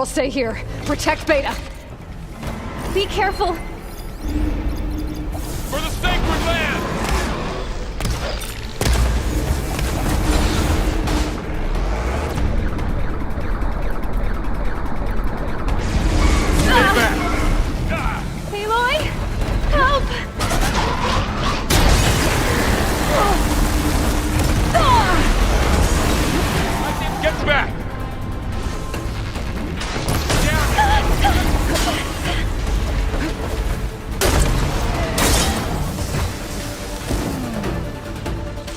I'll stay here. Protect Beta. Be careful. For the sacred land! Stay back! Aloy! Help! Get back!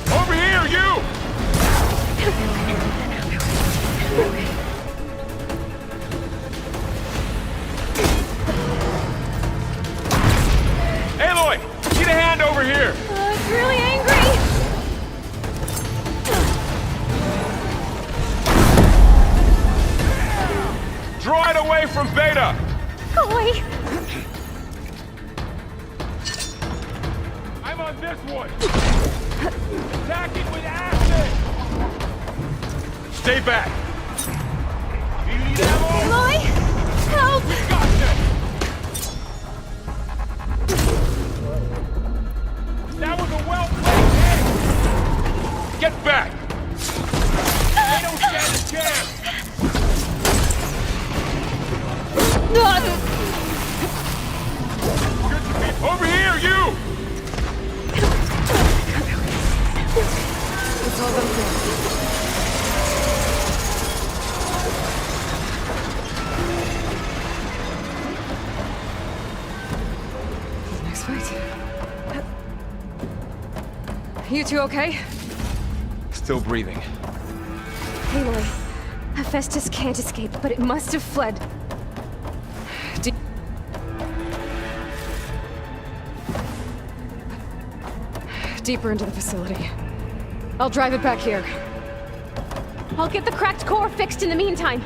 Over here, you! Aloy! Get a hand over here! It's really angry! Draw it away from Beta! Aloy! I'm on this one! Attack it with acid! Stay back! You need ammo? Aloy! Help! Got this! That was a well-played hit! Get back! They don't stand a chance! Over here, you! It's all done for. Next fight. You two okay? Still breathing. Aloy, Hephaestus can't escape, but it must have fled. Deeper into the facility. I'll drive it back here. I'll get the cracked core fixed in the meantime.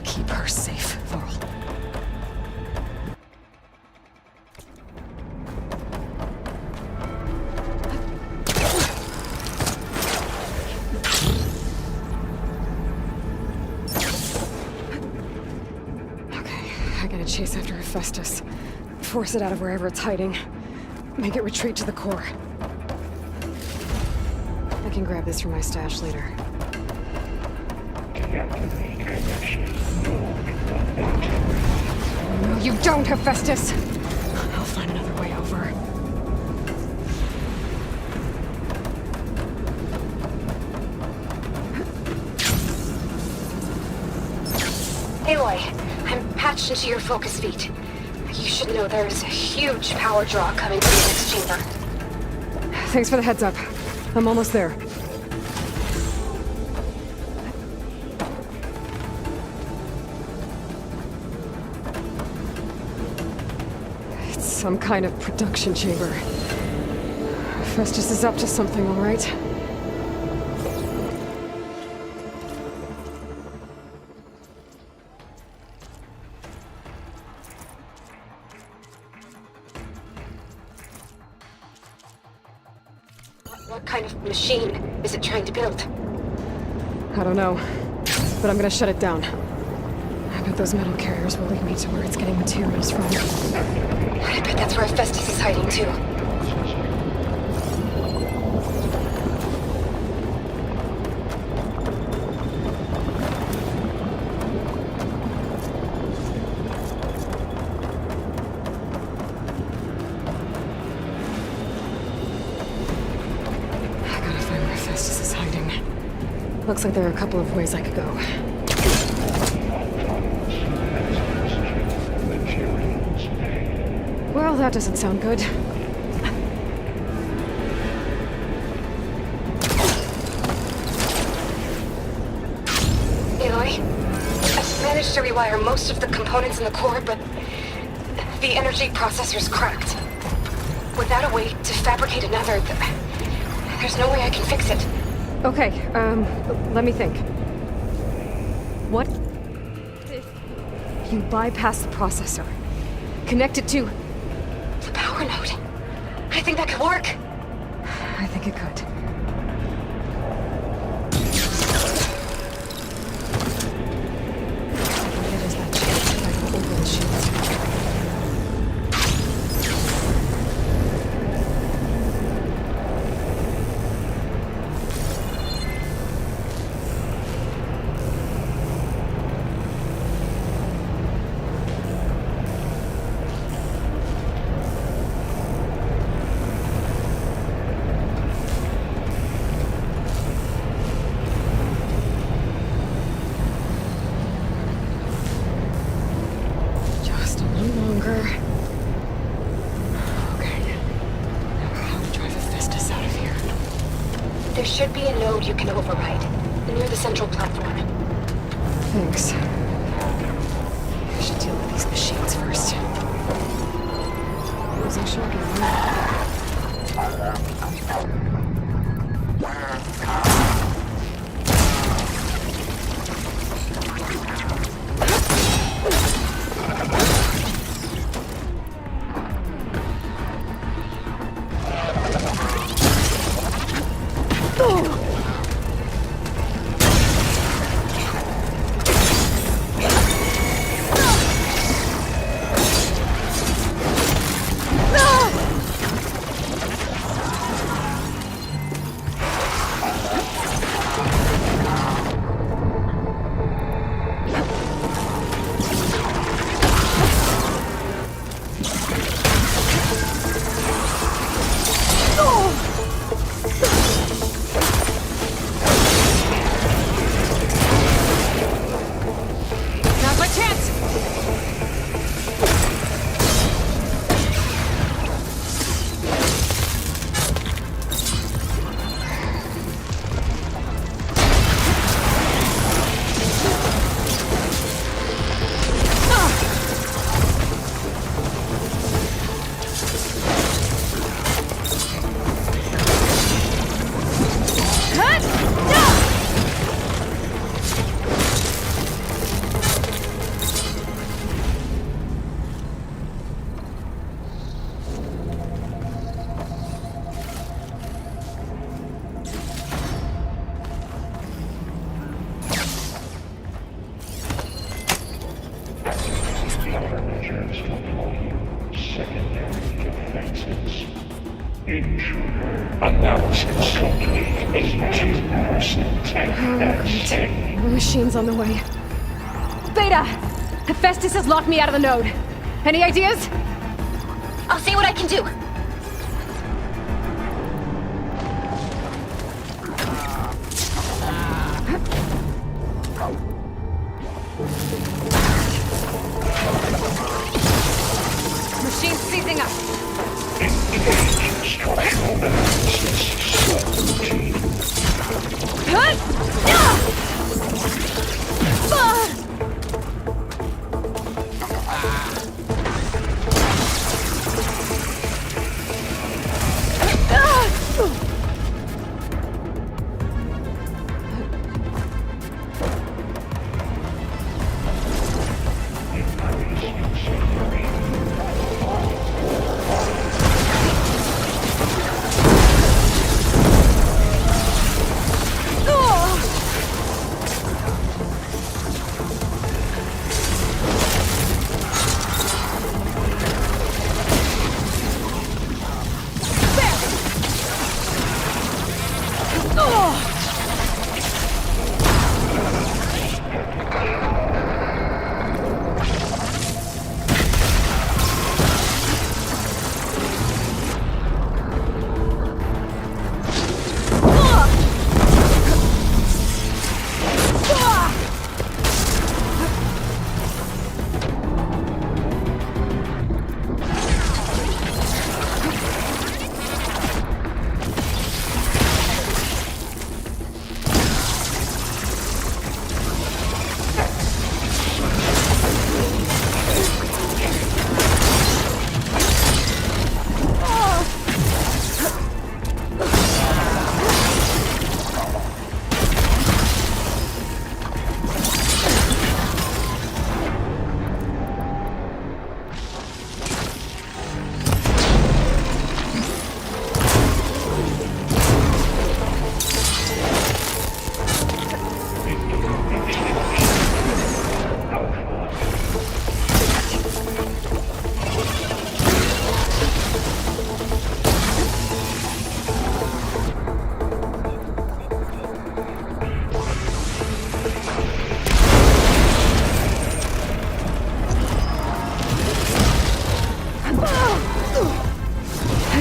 Keep her safe, Laurel. Okay, I gotta chase after Hephaestus. Force it out of wherever it's hiding. Make it retreat to the core. I can grab this from my stash later. No, you don't, Hephaestus! I'll find another way over. Aloy, I'm patched into your focus feed. You should know there is a huge power draw coming from the next chamber. Thanks for the heads up. I'm almost there. It's some kind of production chamber. Festus is up to something, all right? What kind of machine is it trying to build? I don't know, but I'm gonna shut it down. I bet those metal carriers will lead me to where it's getting materials from. I bet that's where Hephaestus is hiding too. Looks like there are a couple of ways I could go. Well, that doesn't sound good. Aloy, I've managed to rewire most of the components in the core, but the energy processor's cracked. Without a way to fabricate another, there's no way I can fix it. Okay, let me think. What if you bypass the processor? Connect it to the power node. I think that could work. I think it could. should be a node you can override, near the central platform. Thanks. I should deal with these machines first. Losing shotgun. Analysis. The machine's on the way. Beta! Hephaestus has locked me out of the node. Any ideas? I'll see what I can do. Machine's seizing up. Engage structural analysis. Certainty.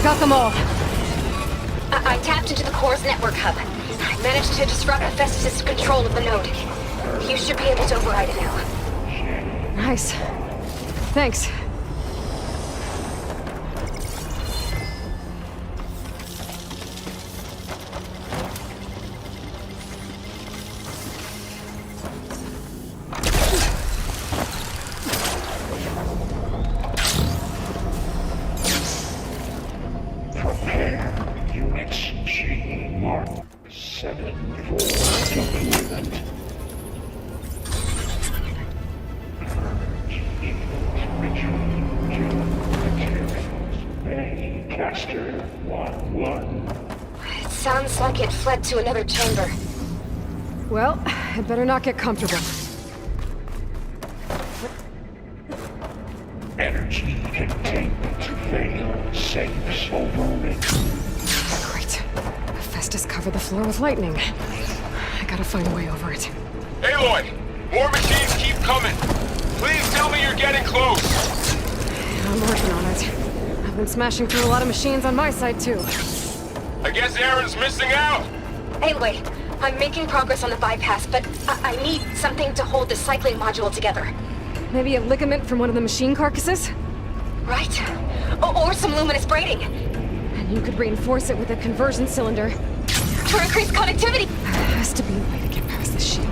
Got them all. I tapped into the core's network hub. I managed to disrupt Hephaestus' control of the node. You should be able to override it now. Nice. Thanks. for deployment. Caster 1-1. It sounds like it fled to another chamber. Well, I'd better not get comfortable. Energy containment failed. Safes overrunning. Great. Hephaestus covered the floor with lightning. I gotta find a way over it. Aloy! More machines keep coming! Please tell me you're getting close! I'm working on it. I've been smashing through a lot of machines on my side, too. I guess Aaron's missing out! Anyway, I'm making progress on the bypass, but I need something to hold the cycling module together. Maybe a ligament from one of the machine carcasses? Right? Or some luminous braiding. And you could reinforce it with a conversion cylinder. For increased connectivity! There has to be a way to get past this shield.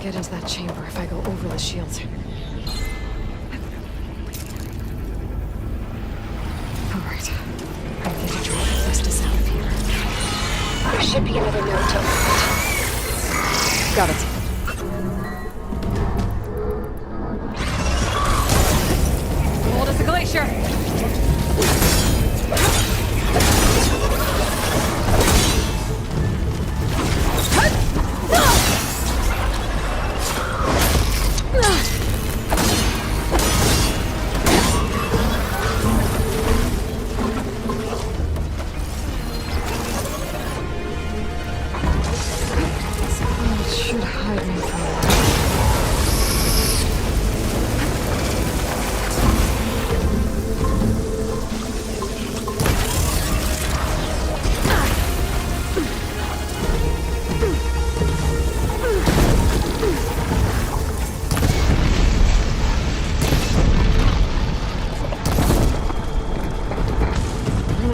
Get into that chamber if I go over the shield. Alright. I need to draw Hephaestus out of here. There should be another node to open it. Got it. Hold as a glacier!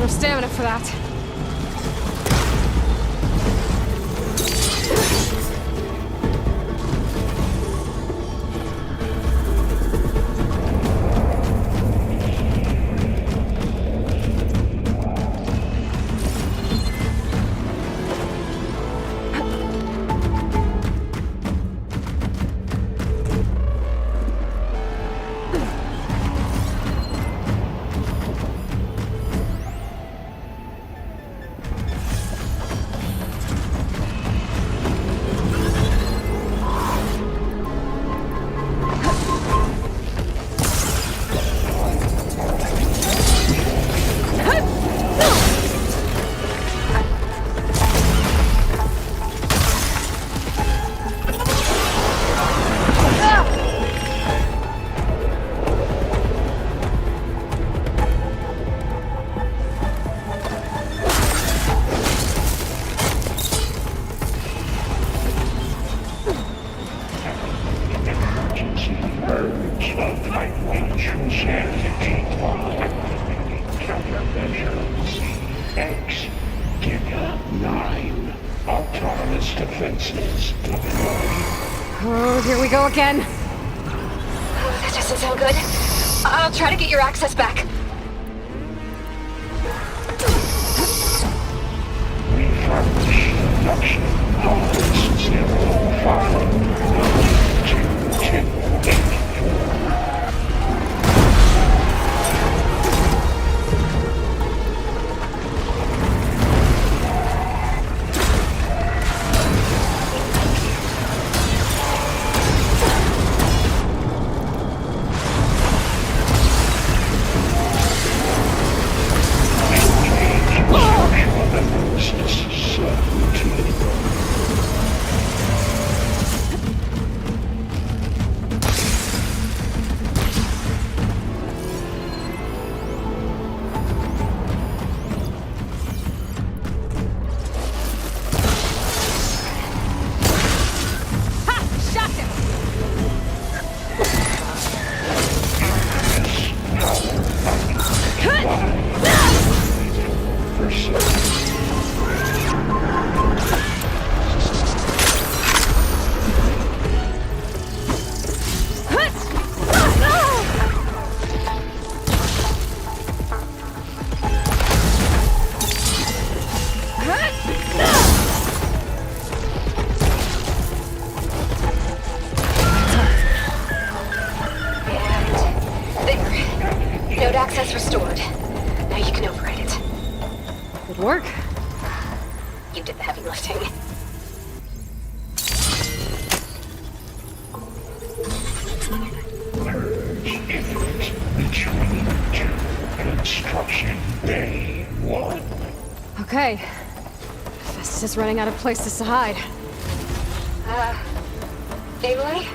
Stamina for that. GMan. Autonomous defenses deployed. Oh, here we go again. That doesn't sound good. I'll try to get your access back. Refurbish production pods 0512284. Work? You did the heavy lifting. Purge imminent. Retreat to Construction Bay 1. Okay. Festus is running out of places to hide. Aloy?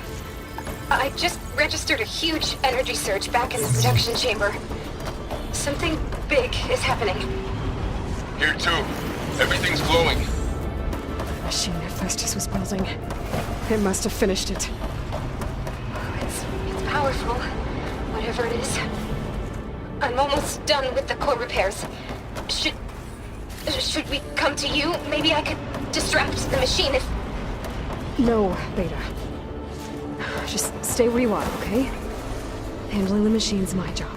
I just registered a huge energy surge back in the production chamber. Something big is happening. Here too. Everything's glowing. The machine that Festus was building. It must have finished it. It's powerful, whatever it is. I'm almost done with the core repairs. Should we come to you? Maybe I could distract the machine if... No, Beta. Just stay where you are, okay? Handling the machine's my job.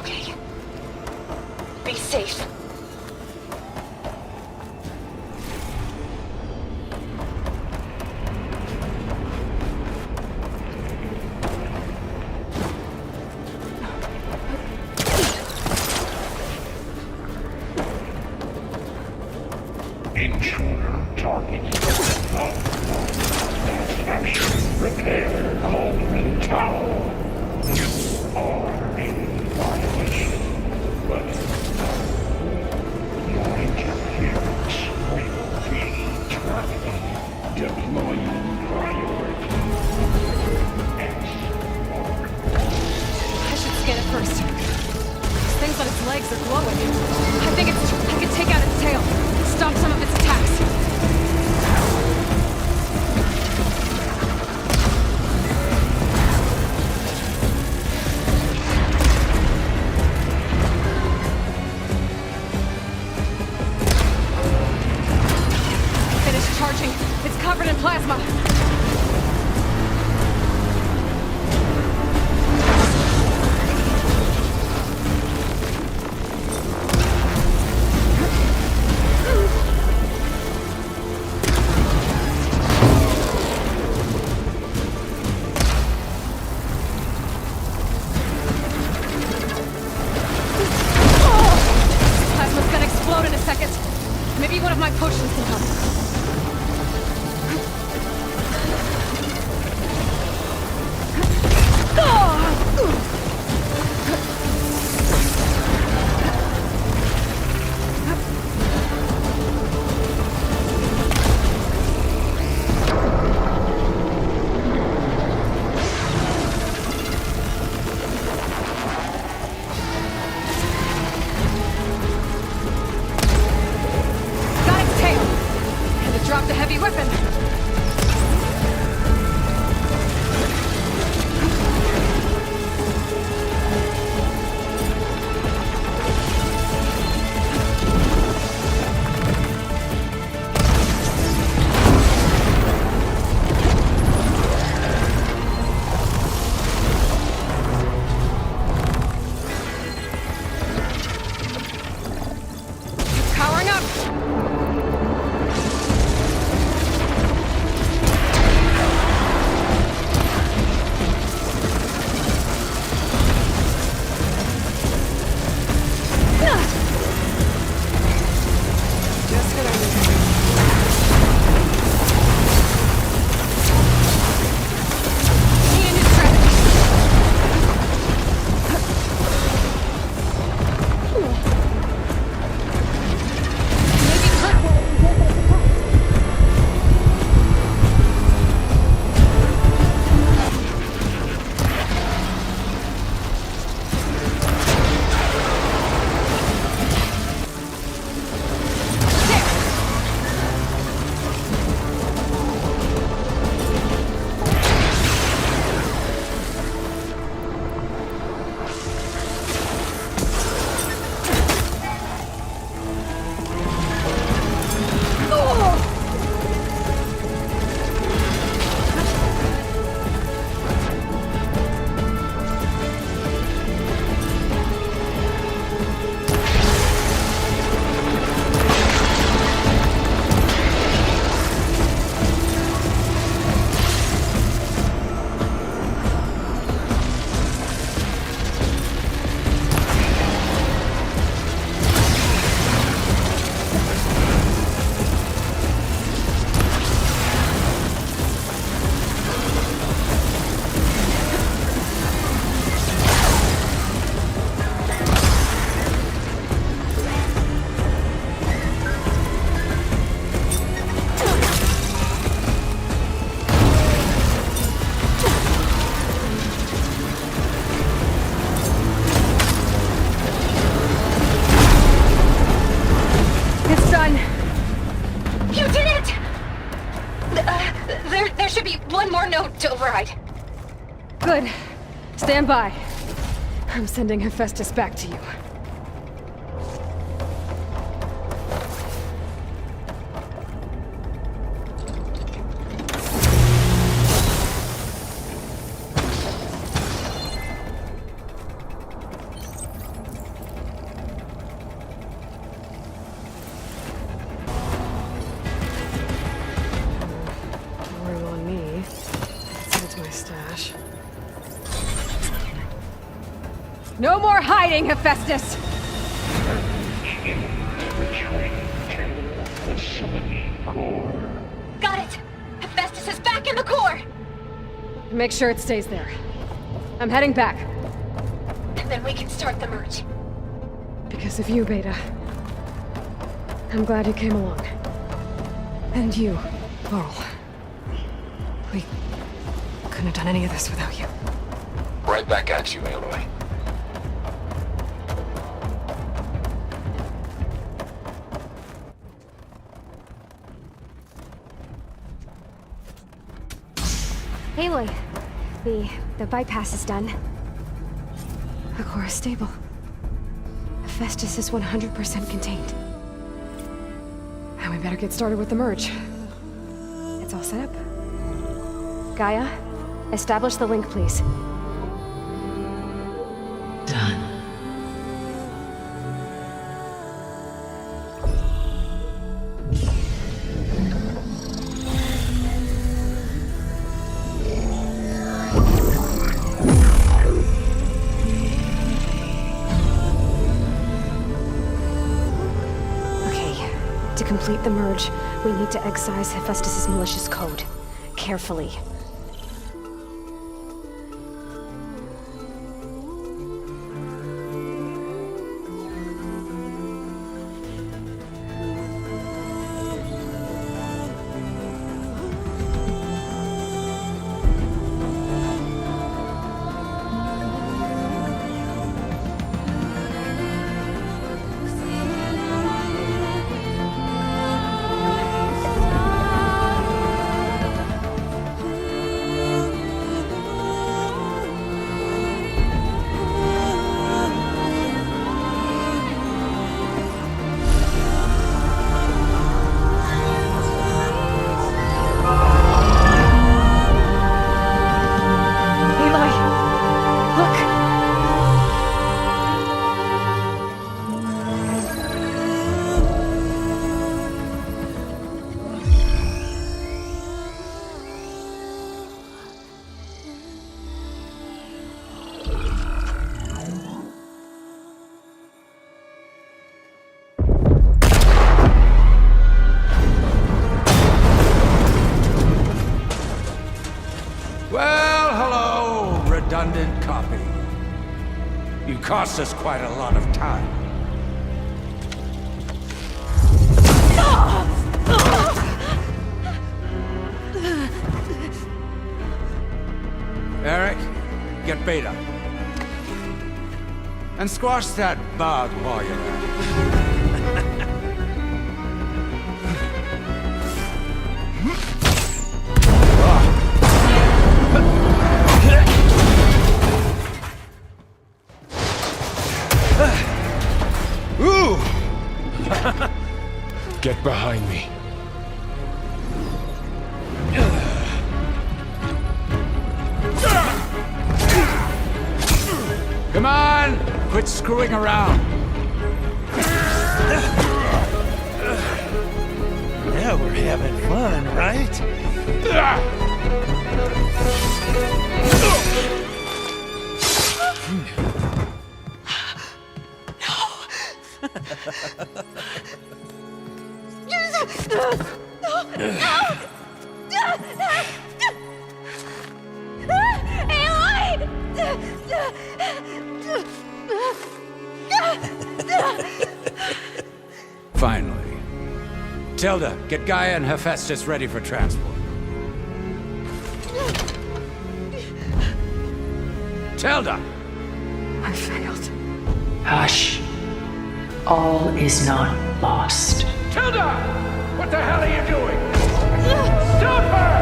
Okay. Be safe. Intruder targeted. Action repair Coleman Tower. You are in violation, but your interference will be terminated. Deploying priority. I should scan it first. These things on its legs are glowing. I can take out its tail. Stop some of its attacks. Finish charging. It's covered in plasma. Plasma's gonna explode in a second. Maybe one of my potions can help. Got its tail! And it dropped a heavy weapon! It's powering up! Good. Stand by. I'm sending 𝗪𝗺 back to you. Worry on me. Send it to my stash. No more hiding, 𝗪𝗺. Got it! 𝗪𝗺 is back in the core! Make sure it stays there. I'm heading back. And then we can start the merge. Because of you, Beta. I'm glad you came along. And you, 𝗀𝗆. We couldn't have done any of this without you. Right back at you, Aloy. Aloy, the bypass is done. The core is stable. 𝗪𝗺 is 100% contained. And we better get started with the merge. It's all set up. Gaia, establish the link, please. Done. To complete the merge, we need to excise 𝗪𝗺's malicious code. Carefully. redundant copy. You cost us quite a lot of time. Eric, get Beta. And squash that bug while you're at it. Ooh! Get behind me. Come on! Quit screwing around. Now we're having fun, right? Finally. 𝗪𝗏, get Gaia and 𝗪𝗺 ready for transport. 𝗪𝗏! I failed. Hush. All is not lost. 𝗪𝗏! What the hell are you doing? Stop her!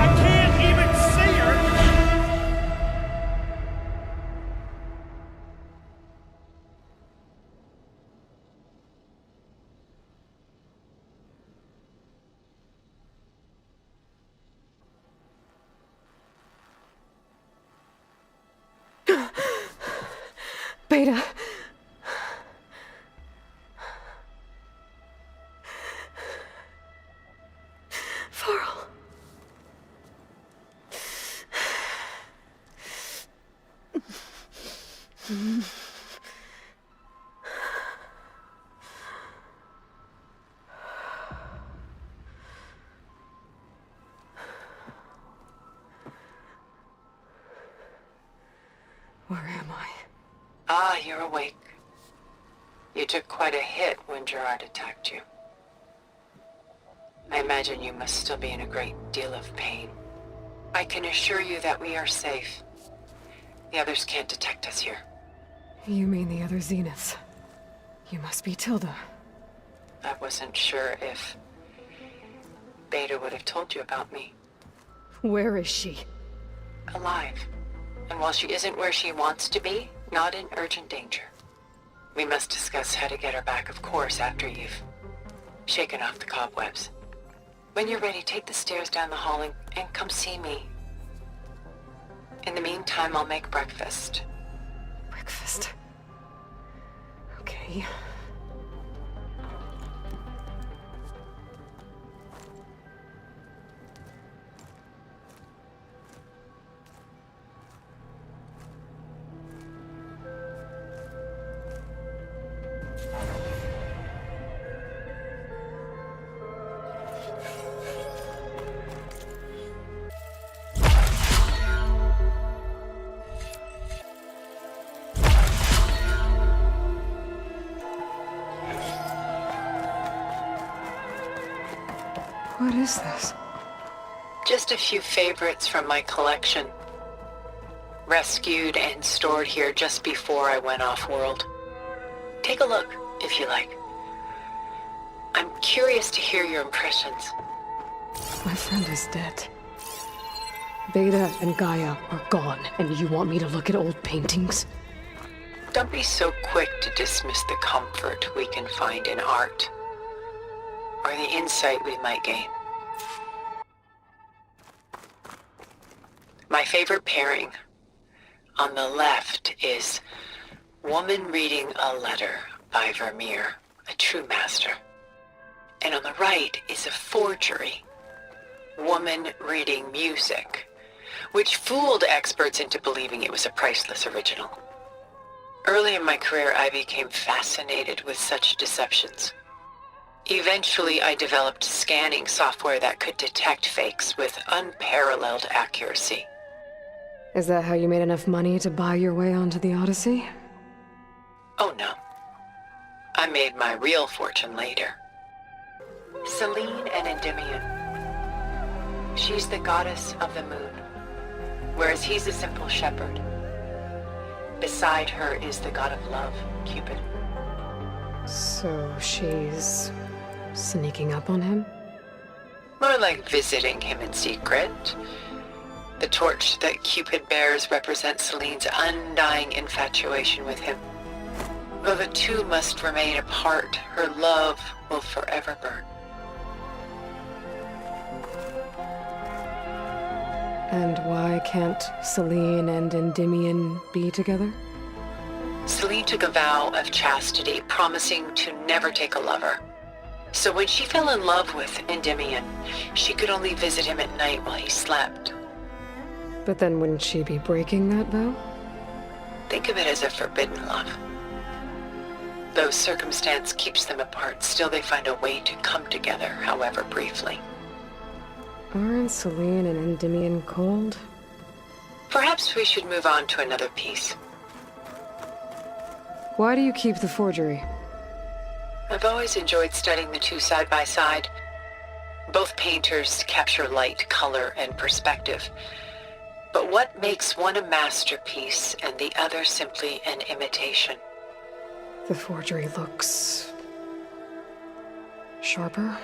I can't even see her! Beta. Varl. Where am I? Ah, you're awake. You took quite a hit when Gerard attacked you. I imagine you must still be in a great deal of pain. I can assure you that we are safe. The others can't detect us here. You mean the other Zeniths? You must be Tilda. I wasn't sure if Beta would have told you about me. Where is she? Alive. And while she isn't where she wants to be, not in urgent danger. We must discuss how to get her back, of course, after you've shaken off the cobwebs. When you're ready, take the stairs down the hall and come see me. In the meantime, I'll make breakfast. Breakfast. Okay. What is this? Just a few favorites from my collection. Rescued and stored here just before I went off-world. Take a look, if you like. I'm curious to hear your impressions. My friend is dead. Beta and Gaia are gone, and you want me to look at old paintings? Don't be so quick to dismiss the comfort we can find in art, or the insight we might gain. My favorite pairing on the left is Woman Reading a Letter by Vermeer, a true master. And on the right is a forgery, Woman Reading Music, which fooled experts into believing it was a priceless original. Early in my career, I became fascinated with such deceptions. Eventually, I developed scanning software that could detect fakes with unparalleled accuracy. Is that how you made enough money to buy your way onto the Odyssey? Oh no. I made my real fortune later. Selene and Endymion. She's the goddess of the moon, whereas he's a simple shepherd. Beside her is the god of love, Cupid. So she's sneaking up on him? More like visiting him in secret. The torch that Cupid bears represents Selene's undying infatuation with him. Though the two must remain apart, her love will forever burn. And why can't Selene and Endymion be together? Selene took a vow of chastity, promising to never take a lover. So when she fell in love with Endymion, she could only visit him at night while he slept. But then wouldn't she be breaking that vow? Think of it as a forbidden love. Though circumstance keeps them apart, still they find a way to come together, however briefly. Aren't Selene and Endymion cold? Perhaps we should move on to another piece. Why do you keep the forgery? I've always enjoyed studying the two side by side. Both painters capture light, color, and perspective. But what makes one a masterpiece and the other simply an imitation? The forgery looks sharper.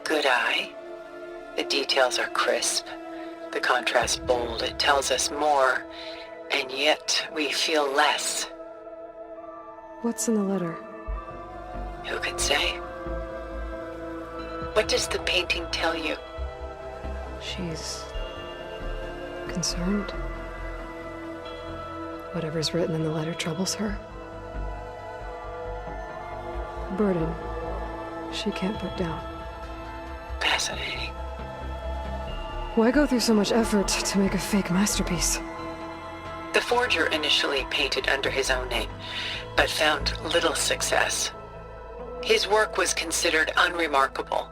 Good eye. The details are crisp, the contrast bold. It tells us more, and yet we feel less. What's in the letter? Who can say? What does the painting tell you? She's concerned. Whatever's written in the letter troubles her. A burden she can't put down. Fascinating. Why go through so much effort to make a fake masterpiece? The forger initially painted under his own name, but found little success. His work was considered unremarkable.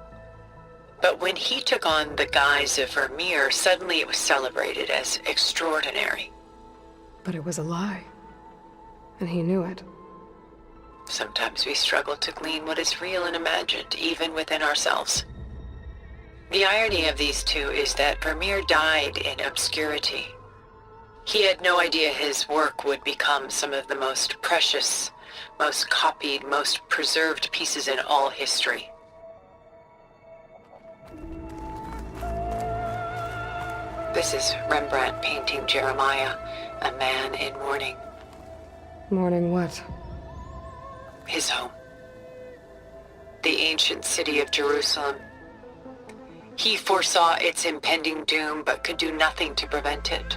But when he took on the guise of Vermeer, suddenly it was celebrated as extraordinary. But it was a lie. And he knew it. Sometimes we struggle to glean what is real and imagined, even within ourselves. The irony of these two is that Vermeer died in obscurity. He had no idea his work would become some of the most precious, most copied, most preserved pieces in all history. This is Rembrandt painting Jeremiah, a man in mourning. Mourning what? His home. The ancient city of Jerusalem. He foresaw its impending doom, but could do nothing to prevent it.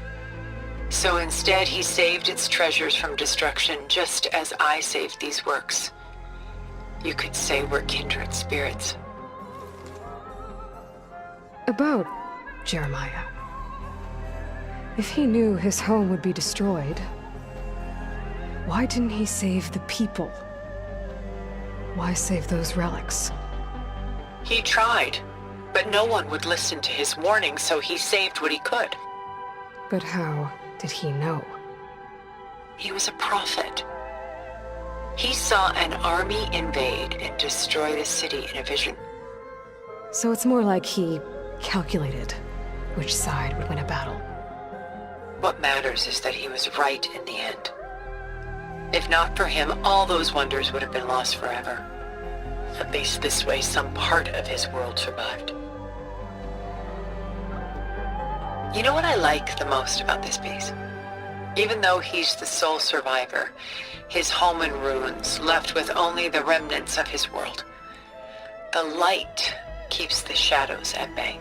So instead, he saved its treasures from destruction, just as I saved these works. You could say we're kindred spirits. About Jeremiah. If he knew his home would be destroyed, why didn't he save the people? Why save those relics? He tried, but no one would listen to his warning, so he saved what he could. But how did he know? He was a prophet. He saw an army invade and destroy the city in a vision. So it's more like he calculated which side would win a battle. What matters is that he was right in the end. If not for him, all those wonders would have been lost forever. At least this way, some part of his world survived. You know what I like the most about this piece? Even though he's the sole survivor, his home in ruins, left with only the remnants of his world. The light keeps the shadows at bay.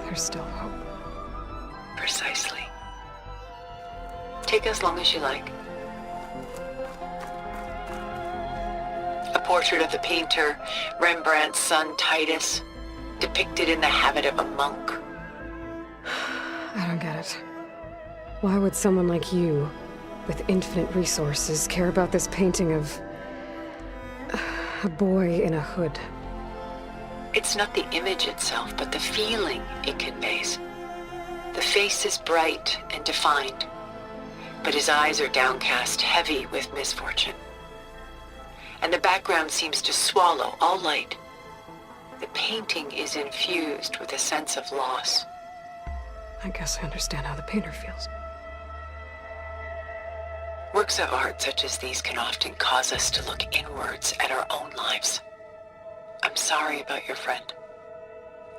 There's still hope. Precisely. Take as long as you like. A portrait of the painter, Rembrandt's son Titus, depicted in the habit of a monk. I don't get it. Why would someone like you, with infinite resources, care about this painting of a boy in a hood? It's not the image itself, but the feeling it conveys. The face is bright and defined, but his eyes are downcast, heavy with misfortune. And the background seems to swallow all light. The painting is infused with a sense of loss. I guess I understand how the painter feels. Works of art such as these can often cause us to look inwards at our own lives. I'm sorry about your friend.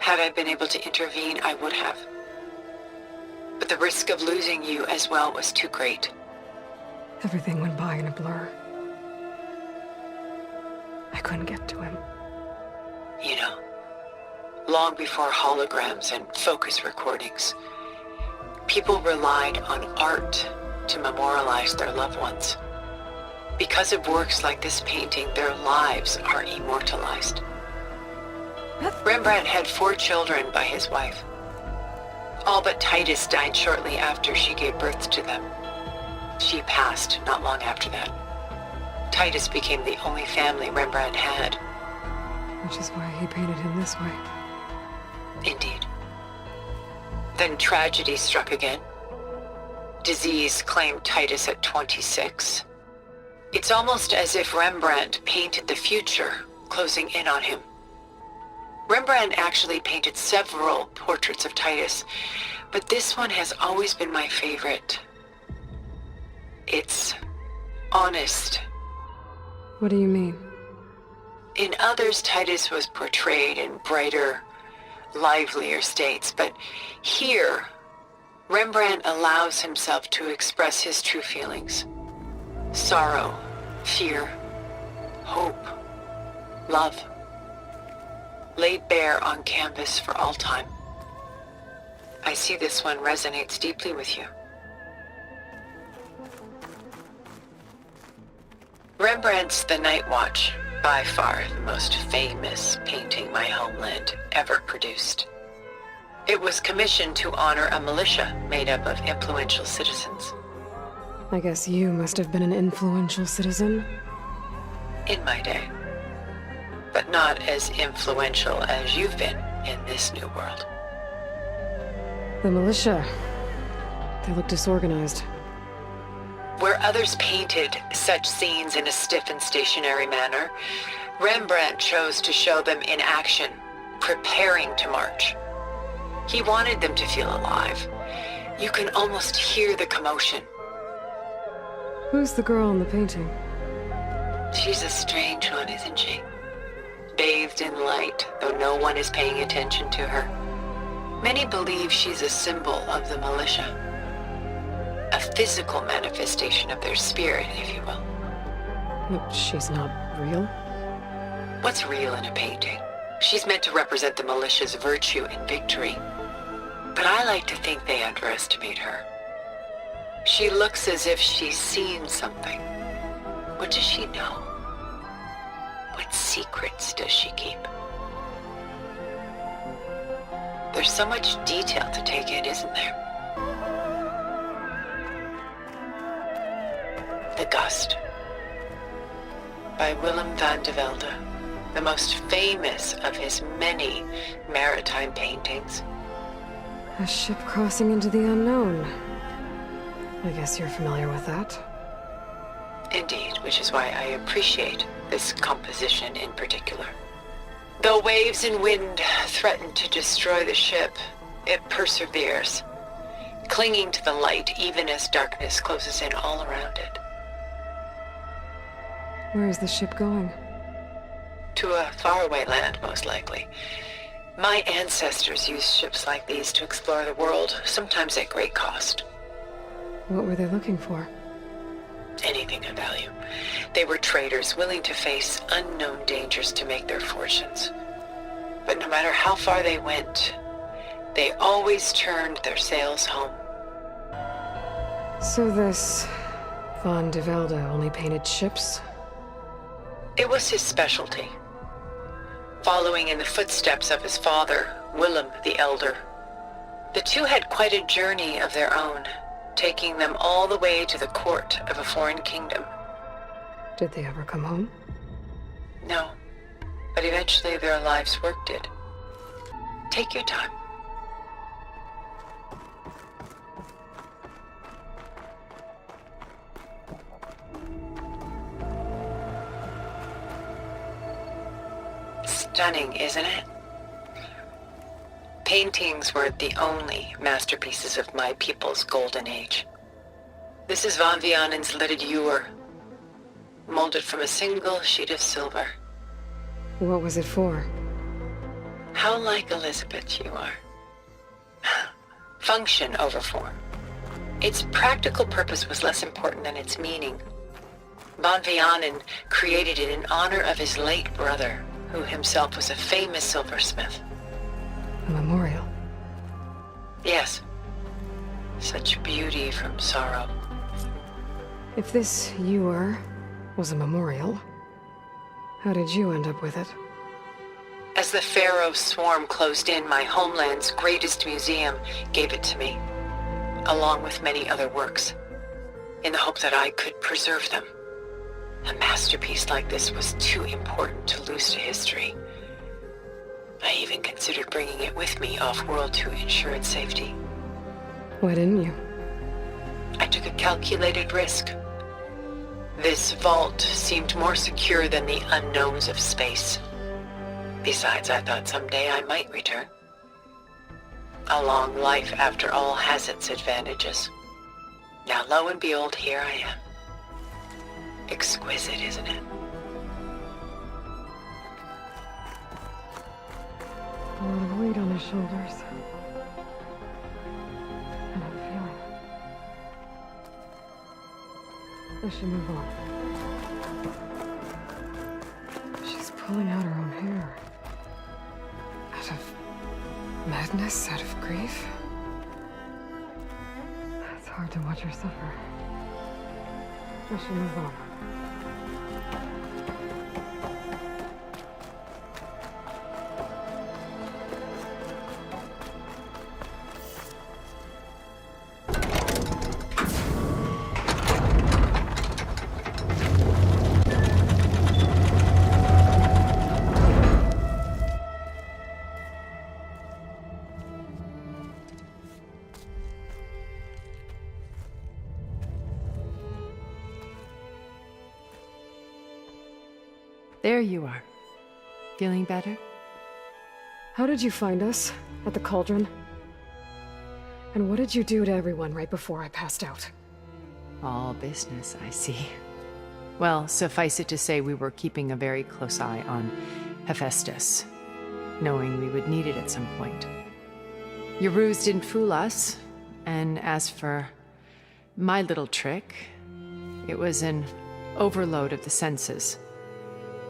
Had I been able to intervene, I would have. But the risk of losing you as well was too great. Everything went by in a blur. I couldn't get to him. You know, long before holograms and focus recordings, people relied on art to memorialize their loved ones. Because of works like this painting, their lives are immortalized. Rembrandt had 4 children by his wife. All but Titus died shortly after she gave birth to them. She passed not long after that. Titus became the only family Rembrandt had. Which is why he painted him this way. Indeed. Then tragedy struck again. Disease claimed Titus at 26. It's almost as if Rembrandt painted the future, closing in on him. Rembrandt actually painted several portraits of Titus, but this one has always been my favorite. It's honest. What do you mean? In others, Titus was portrayed in brighter, livelier states, but here, Rembrandt allows himself to express his true feelings. Sorrow, fear, hope, love, laid bare on canvas for all time. I see this one resonates deeply with you. Rembrandt's The Night Watch, by far the most famous painting my homeland ever produced. It was commissioned to honor a militia made up of influential citizens. I guess you must have been an influential citizen. In my day. But not as influential as you've been in this new world. The militia. They look disorganized. Where others painted such scenes in a stiff and stationary manner, Rembrandt chose to show them in action, preparing to march. He wanted them to feel alive. You can almost hear the commotion. Who's the girl in the painting? She's a strange one, isn't she? Bathed in light, though no one is paying attention to her. Many believe she's a symbol of the militia. A physical manifestation of their spirit, if you will. But she's not real? What's real in a painting? She's meant to represent the militia's virtue and victory. But I like to think they underestimate her. She looks as if she's seen something. What does she know? What secrets does she keep? There's so much detail to take in, isn't there? The Gust, by Willem van de Velde, the most famous of his many maritime paintings. A ship crossing into the unknown. I guess you're familiar with that. Indeed, which is why I appreciate this composition in particular. Though waves and wind threaten to destroy the ship, it perseveres, clinging to the light even as darkness closes in all around it. Where is the ship going? To a faraway land, most likely. My ancestors used ships like these to explore the world, sometimes at great cost. What were they looking for? Anything of value. They were traders willing to face unknown dangers to make their fortunes. But no matter how far they went, they always turned their sails home. So this Van de Velde only painted ships? It was his specialty. Following in the footsteps of his father, Willem the Elder. The two had quite a journey of their own, taking them all the way to the court of a foreign kingdom. Did they ever come home? No, but eventually their lives' work did. Take your time. Stunning, isn't it? Paintings were the only masterpieces of my people's golden age. This is Van Vianen's lidded ewer, molded from a single sheet of silver. What was it for? How like Elizabeth you are. Function over form. Its practical purpose was less important than its meaning. Van Vianen created it in honor of his late brother, who himself was a famous silversmith. A memorial? Yes. Such beauty from sorrow. If this ewer was a memorial, how did you end up with it? As the Pharaoh swarm closed in, my homeland's greatest museum gave it to me, along with many other works, in the hope that I could preserve them. A masterpiece like this was too important to lose to history. I even considered bringing it with me off-world to ensure its safety. Why didn't you? I took a calculated risk. This vault seemed more secure than the unknowns of space. Besides, I thought someday I might return. A long life, after all, has its advantages. Now, lo and behold, here I am. Exquisite, isn't it? A lot of weight on his shoulders. And I'm feeling it. I should move on. She's pulling out her own hair. Out of madness, out of grief. It's hard to watch her suffer. I should move on. There you are. Feeling better? How did you find us? At the cauldron? And what did you do to everyone right before I passed out? All business, I see. Well, suffice it to say we were keeping a very close eye on Hephaestus, knowing we would need it at some point. Your ruse didn't fool us, and as for my little trick, it was an overload of the senses,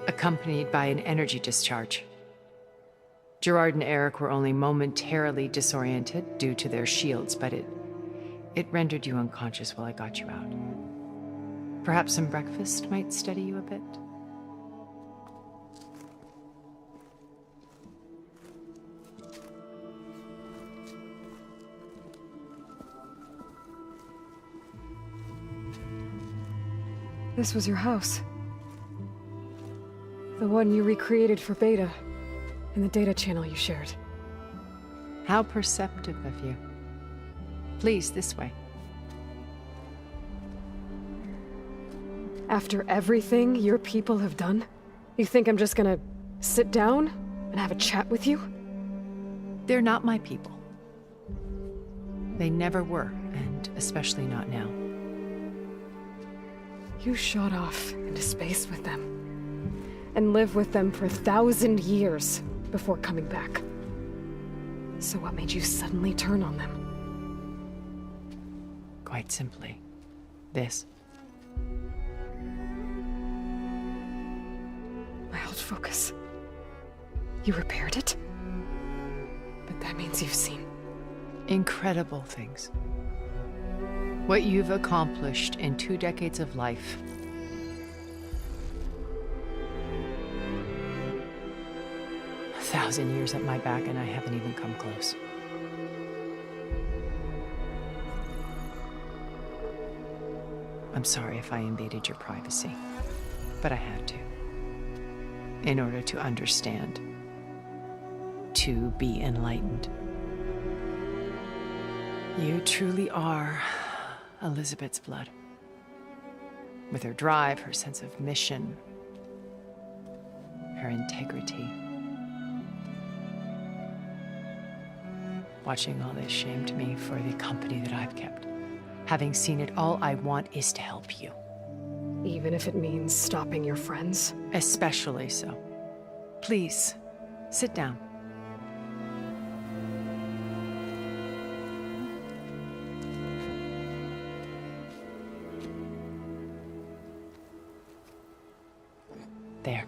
accompanied by an energy discharge. Gerard and Eric were only momentarily disoriented due to their shields, but it rendered you unconscious while I got you out. Perhaps some breakfast might steady you a bit? This was your house. The one you recreated for Beta, in the data channel you shared. How perceptive of you. Please, this way. After everything your people have done, you think I'm just gonna sit down and have a chat with you? They're not my people. They never were, and especially not now. You shot off into space with them, and lived with them for 1,000 years before coming back. So what made you suddenly turn on them? Quite simply, this. My old focus. You repaired it? But that means you've seen incredible things. What you've accomplished in 2 decades of life. A 1,000 years at my back and I haven't even come close. I'm sorry if I invaded your privacy, but I had to. In order to understand. To be enlightened. You truly are Elizabeth's blood. With her drive, her sense of mission, her integrity. Watching all this shamed me for the company that I've kept. Having seen it, all I want is to help you. Even if it means stopping your friends? Especially so. Please, sit down. There.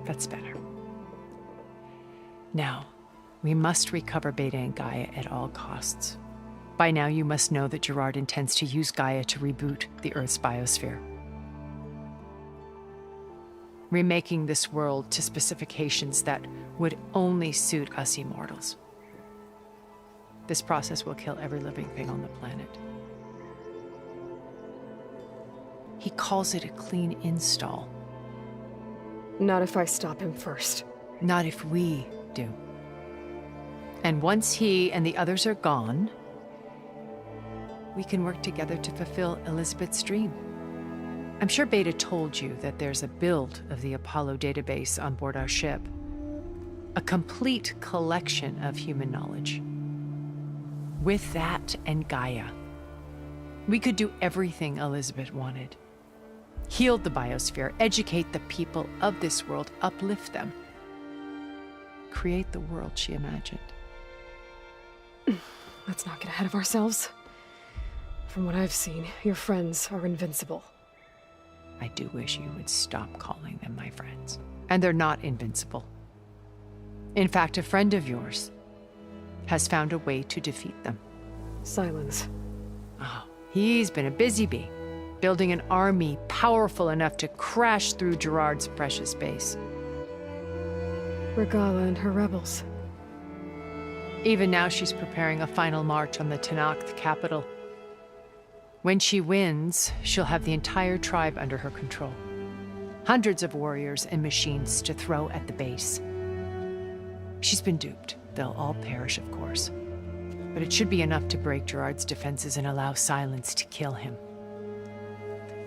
That's better. Now, we must recover Beta and Gaia at all costs. By now, you must know that Gerard intends to use Gaia to reboot the Earth's biosphere. Remaking this world to specifications that would only suit us immortals. This process will kill every living thing on the planet. He calls it a clean install. Not if I stop him first. Not if we do. And once he and the others are gone, we can work together to fulfill Elizabeth's dream. I'm sure Beta told you that there's a build of the Apollo database on board our ship. A complete collection of human knowledge. With that and Gaia, we could do everything Elizabeth wanted. Heal the biosphere, educate the people of this world, uplift them. Create the world she imagined. Let's not get ahead of ourselves. From what I've seen, your friends are invincible. I do wish you would stop calling them my friends. And they're not invincible. In fact, a friend of yours has found a way to defeat them. Silence. Oh, he's been a busy bee, building an army powerful enough to crash through Gerard's precious base. Regala and her rebels. Even now she's preparing a final march on the 𝗀𝗏 capital. When she wins, she'll have the entire tribe under her control. Hundreds of warriors and machines to throw at the base. She's been duped. They'll all perish, of course. But it should be enough to break Gerard's defenses and allow Silence to kill him.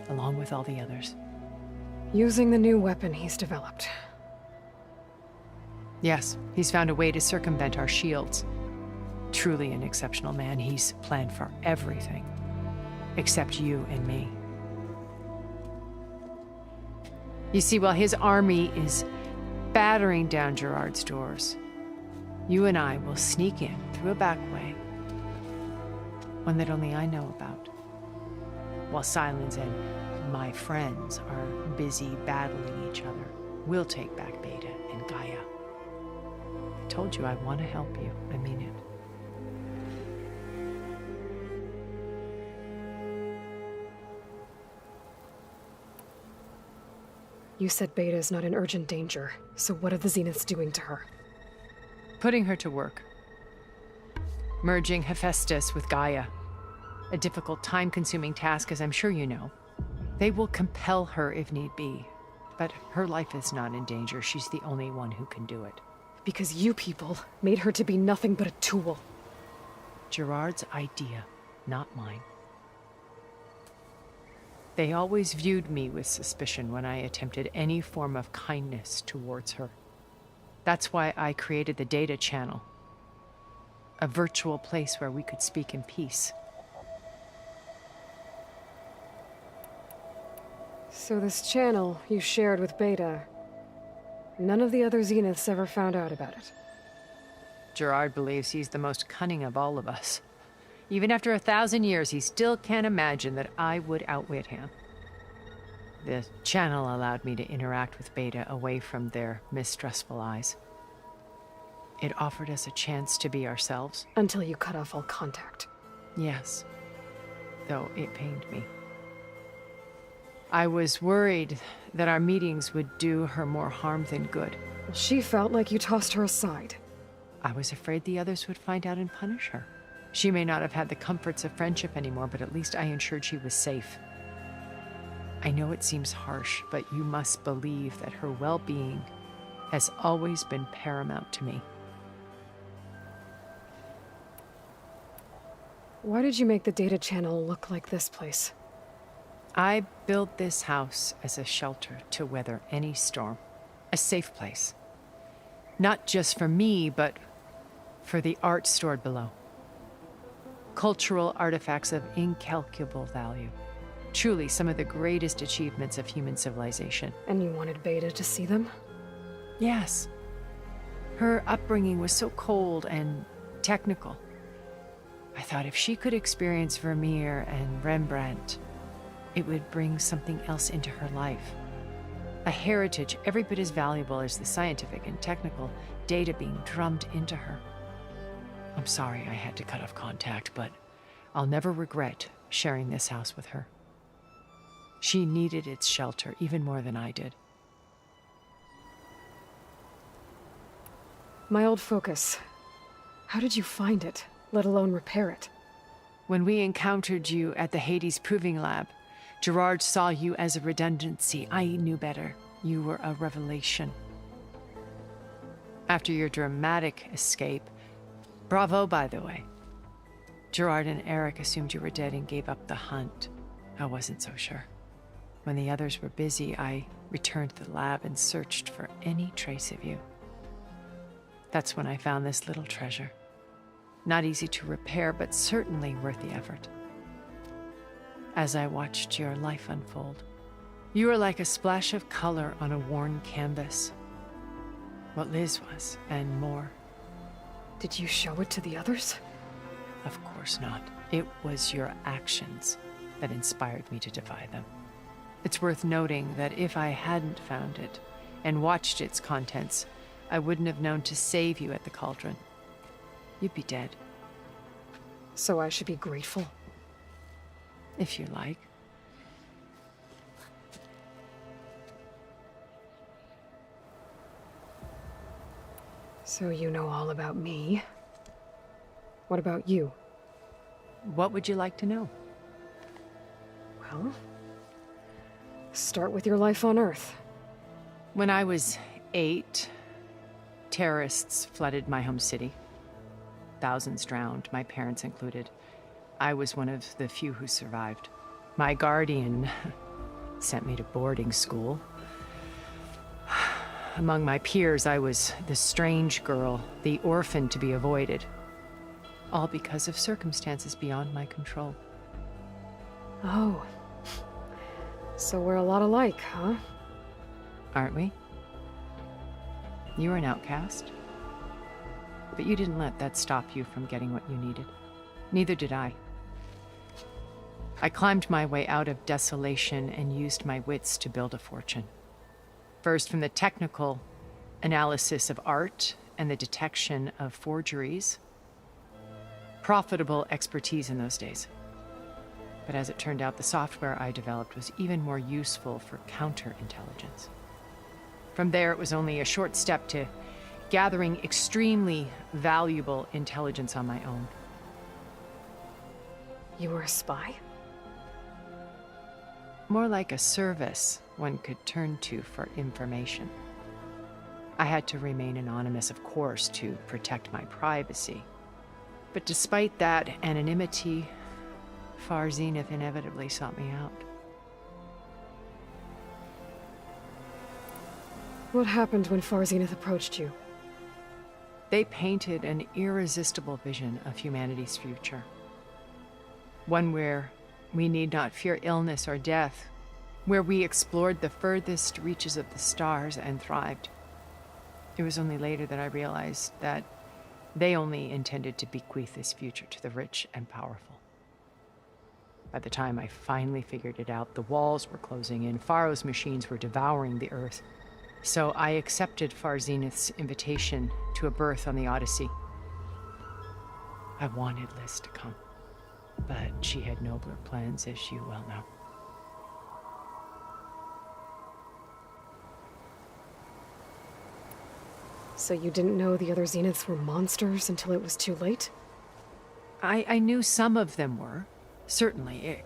Along with all the others. Using the new weapon he's developed. Yes, he's found a way to circumvent our shields. Truly an exceptional man. He's planned for everything. Except you and me. You see, while his army is battering down Gerard's doors, you and I will sneak in through a back way, one that only I know about, while Sylens and my friends are busy battling each other. We'll take back Beta and Gaia. I told you I want to help you. I mean it. You said Beta is not in urgent danger, so what are the Zeniths doing to her? Putting her to work. Merging Hephaestus with Gaia. A difficult, time-consuming task, as I'm sure you know. They will compel her if need be. But her life is not in danger. She's the only one who can do it. Because you people made her to be nothing but a tool. Gerard's idea, not mine. They always viewed me with suspicion when I attempted any form of kindness towards her. That's why I created the data channel. A virtual place where we could speak in peace. So this channel you shared with Beta, none of the other Zeniths ever found out about it. Gerard believes he's the most cunning of all of us. Even after 1,000 years, he still can't imagine that I would outwit him. The channel allowed me to interact with Beta away from their mistrustful eyes. It offered us a chance to be ourselves. Until you cut off all contact. Yes, though it pained me. I was worried that our meetings would do her more harm than good. She felt like you tossed her aside. I was afraid the others would find out and punish her. She may not have had the comforts of friendship anymore, but at least I ensured she was safe. I know it seems harsh, but you must believe that her well-being has always been paramount to me. Why did you make the data channel look like this place? I built this house as a shelter to weather any storm. A safe place. Not just for me, but for the art stored below. Cultural artifacts of incalculable value. Truly some of the greatest achievements of human civilization. And you wanted Beta to see them? Yes. Her upbringing was so cold and technical. I thought if she could experience Vermeer and Rembrandt, it would bring something else into her life. A heritage every bit as valuable as the scientific and technical data being drummed into her. I'm sorry I had to cut off contact, but I'll never regret sharing this house with her. She needed its shelter even more than I did. My old focus. How did you find it, let alone repair it? When we encountered you at the Hades Proving Lab, Gerard saw you as a redundancy. I knew better. You were a revelation. After your dramatic escape, bravo, by the way. Gerard and Eric assumed you were dead and gave up the hunt. I wasn't so sure. When the others were busy, I returned to the lab and searched for any trace of you. That's when I found this little treasure. Not easy to repair, but certainly worth the effort. As I watched your life unfold, you were like a splash of color on a worn canvas. What Liz was, and more. Did you show it to the others? Of course not. It was your actions that inspired me to defy them. It's worth noting that if I hadn't found it and watched its contents, I wouldn't have known to save you at the cauldron. You'd be dead. So I should be grateful? If you like. So you know all about me. What about you? What would you like to know? Well, start with your life on Earth. When I was 8, terrorists flooded my home city. Thousands drowned, my parents included. I was one of the few who survived. My guardian sent me to boarding school, Among my peers, I was the strange girl, the orphan to be avoided. All because of circumstances beyond my control. Oh. So we're a lot alike, huh? Aren't we? You were an outcast. But you didn't let that stop you from getting what you needed. Neither did I. I climbed my way out of desolation and used my wits to build a fortune. First from the technical analysis of art and the detection of forgeries. Profitable expertise in those days. But as it turned out, the software I developed was even more useful for counterintelligence. From there, it was only a short step to gathering extremely valuable intelligence on my own. You were a spy? More like a service one could turn to for information. I had to remain anonymous, of course, to protect my privacy. But despite that anonymity, 𝗏𝗏 inevitably sought me out. What happened when 𝗏𝗏 approached you? They painted an irresistible vision of humanity's future. One where we need not fear illness or death, where we explored the furthest reaches of the stars and thrived. It was only later that I realized that they only intended to bequeath this future to the rich and powerful. By the time I finally figured it out, the walls were closing in, Pharaoh's machines were devouring the earth. So I accepted 𝗏𝗏's invitation to a birth on the 𝗀𝗏cie. I wanted Liz to come, but she had nobler plans, as you well know. So you didn't know the other Zeniths were monsters until it was too late? I knew some of them were, certainly.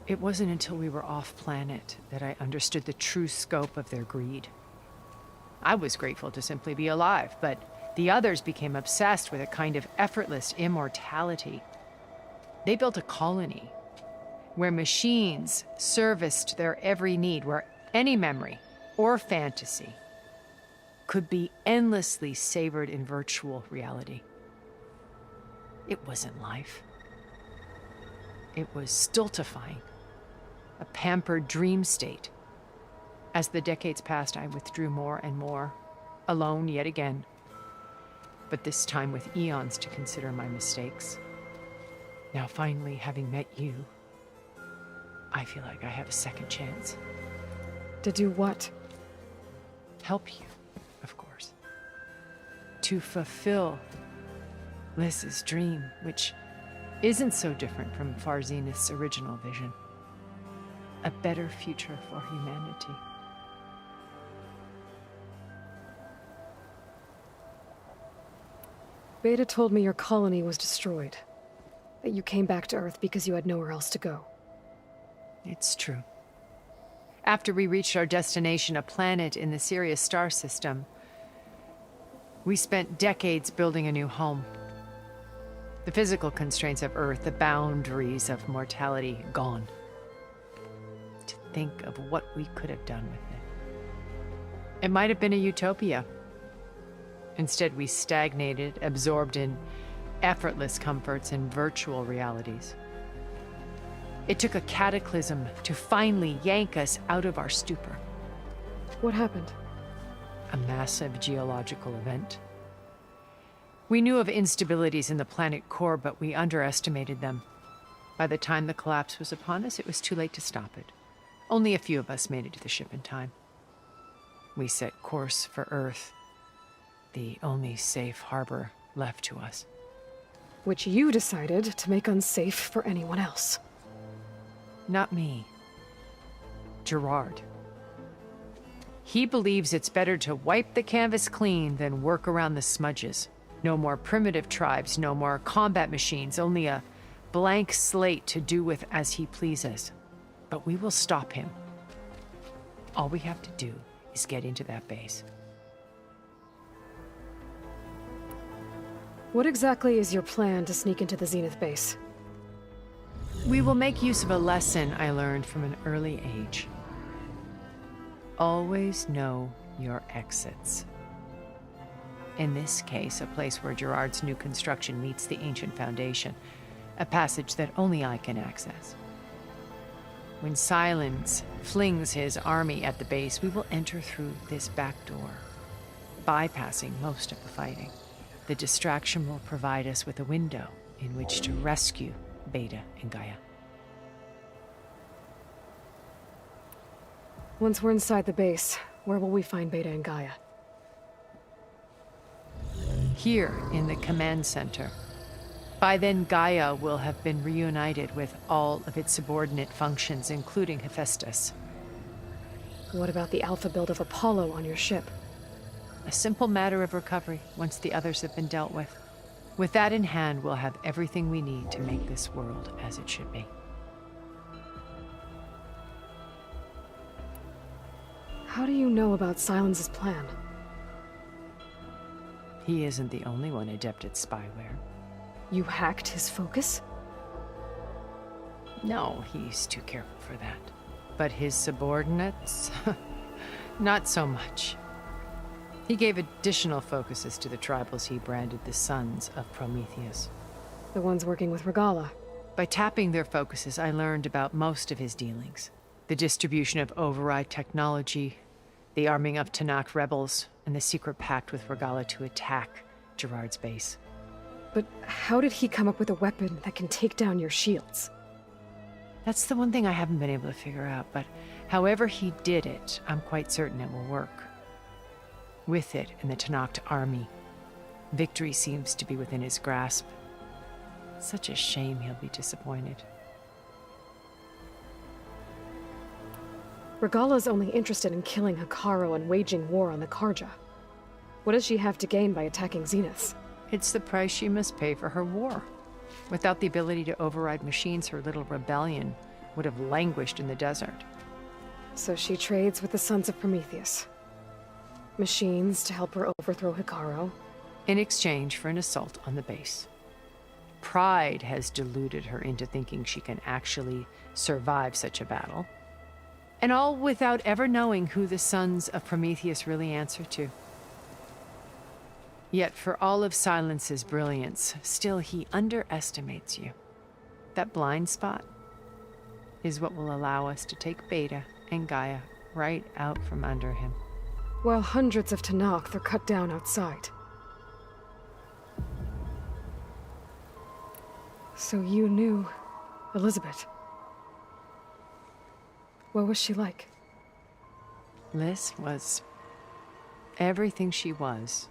It wasn't until we were off-planet that I understood the true scope of their greed. I was grateful to simply be alive, but the others became obsessed with a kind of effortless immortality. They built a colony where machines serviced their every need, where any memory or fantasy could be endlessly savored in virtual reality. It wasn't life. It was stultifying, a pampered dream state. As the decades passed, I withdrew more and more, alone yet again, but this time with eons to consider my mistakes. Now finally, having met you, I feel like I have a second chance. To do what? Help you, of course. To fulfill Liz's dream, which isn't so different from 𝗏𝗏's original vision. A better future for humanity. Beta told me your colony was destroyed. That you came back to Earth because you had nowhere else to go. It's true. After we reached our destination, a planet in the Sirius star system, we spent decades building a new home. The physical constraints of Earth, the boundaries of mortality, gone. To think of what we could have done with it. It might have been a utopia. Instead, we stagnated, absorbed in effortless comforts and virtual realities. It took a cataclysm to finally yank us out of our stupor. What happened? A massive geological event. We knew of instabilities in the planet core, but we underestimated them. By the time the collapse was upon us, it was too late to stop it. Only a few of us made it to the ship in time. We set course for Earth, the only safe harbor left to us. Which you decided to make unsafe for anyone else. Not me. Gerard. He believes it's better to wipe the canvas clean than work around the smudges. No more primitive tribes, no more combat machines, only a blank slate to do with as he pleases. But we will stop him. All we have to do is get into that base. What exactly is your plan to sneak into the Zenith base? We will make use of a lesson I learned from an early age. Always know your exits. In this case, a place where Gerard's new construction meets the ancient foundation, a passage that only I can access. When Silence flings his army at the base, we will enter through this back door, bypassing most of the fighting. The distraction will provide us with a window in which to rescue Beta and Gaia. Once we're inside the base, where will we find Beta and Gaia? Here in the command center. By then, Gaia will have been reunited with all of its subordinate functions, including Hephaestus. What about the alpha build of Apollo on your ship? A simple matter of recovery once the others have been dealt with. With that in hand, we'll have everything we need to make this world as it should be. How do you know about Silence's plan? He isn't the only one adept at spyware. You hacked his focus? No, he's too careful for that. But his subordinates? Not so much. He gave additional focuses to the tribals he branded the Sons of Prometheus. The ones working with Regala. By tapping their focuses, I learned about most of his dealings. The distribution of override technology, the arming of Tanakh rebels, and the secret pact with Regala to attack Gerard's base. But how did he come up with a weapon that can take down your shields? That's the one thing I haven't been able to figure out, but however he did it, I'm quite certain it will work. With it and the Tanakh army, victory seems to be within his grasp. Such a shame he'll be disappointed. Regala's only interested in killing Hekarro and waging war on the Karja. What does she have to gain by attacking Zeniths? It's the price she must pay for her war. Without the ability to override machines, her little rebellion would have languished in the desert. So she trades with the Sons of Prometheus. Machines to help her overthrow Hekarro. In exchange for an assault on the base. Pride has deluded her into thinking she can actually survive such a battle. And all without ever knowing who the Sons of Prometheus really answer to. Yet for all of Silence's brilliance, still he underestimates you. That blind spot is what will allow us to take Beta and Gaia right out from under him. While hundreds of Tanakh are cut down outside. So you knew Elizabeth. What was she like? Liz was everything she was.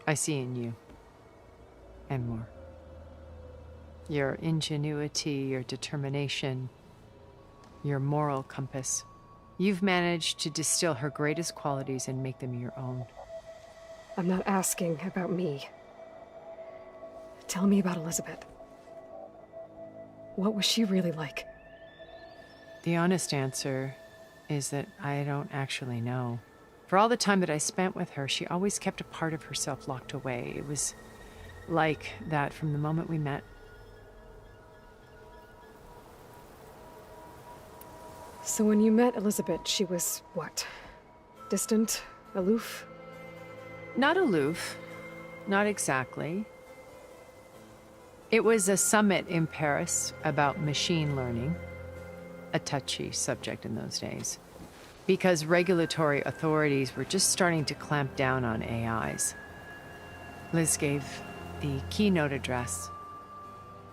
I see in you. And more. Your ingenuity, your determination, your moral compass. You've managed to distill her greatest qualities and make them your own. I'm not asking about me. Tell me about Elizabeth. What was she really like? The honest answer is that I don't actually know. For all the time that I spent with her, she always kept a part of herself locked away. It was like that from the moment we met. So when you met Elizabeth, she was what? Distant? Aloof? Not aloof. Not exactly. It was a summit in Paris about machine learning. A touchy subject in those days. Because regulatory authorities were just starting to clamp down on AIs. Liz gave the keynote address.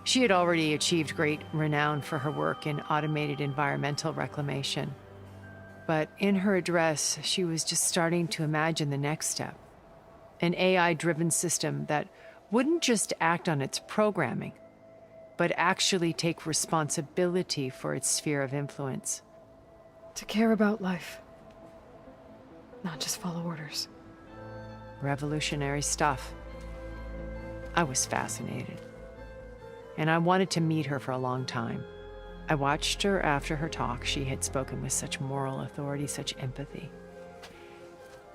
She had already achieved great renown for her work in automated environmental reclamation. But in her address, she was just starting to imagine the next step. An AI-driven system that wouldn't just act on its programming, but actually take responsibility for its sphere of influence. To care about life. Not just follow orders. Revolutionary stuff. I was fascinated. And I wanted to meet her for a long time. I watched her after her talk. She had spoken with such moral authority, such empathy.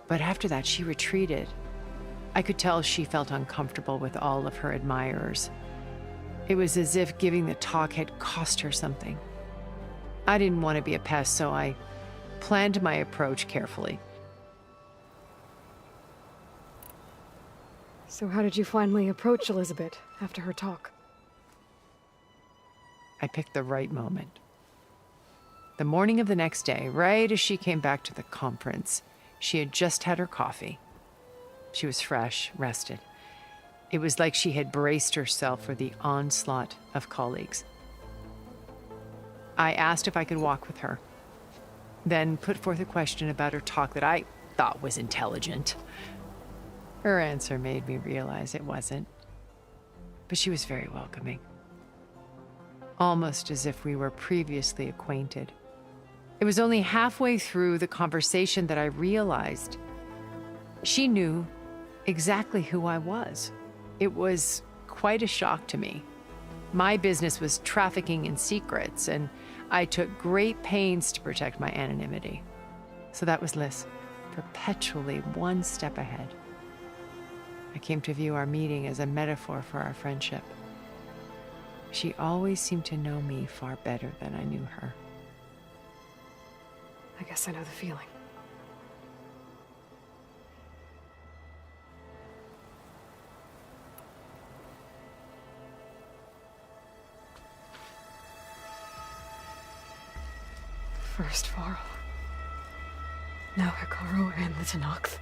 But after that, she retreated. I could tell she felt uncomfortable with all of her admirers. It was as if giving the talk had cost her something. I didn't want to be a pest, so I planned my approach carefully. So how did you finally approach Elizabeth after her talk? I picked the right moment. The morning of the next day, right as she came back to the conference, she had just had her coffee. She was fresh, rested. It was like she had braced herself for the onslaught of colleagues. I asked if I could walk with her, then put forth a question about her talk that I thought was intelligent. Her answer made me realize it wasn't, but she was very welcoming. Almost as if we were previously acquainted. It was only halfway through the conversation that I realized she knew exactly who I was. It was quite a shock to me. My business was trafficking in secrets, and I took great pains to protect my anonymity. So that was Liz, perpetually one step ahead. I came to view our meeting as a metaphor for our friendship. She always seemed to know me far better than I knew her. I guess I know the feeling. First 𝗏𝗏, now Hekarro and the 𝗀𝗏.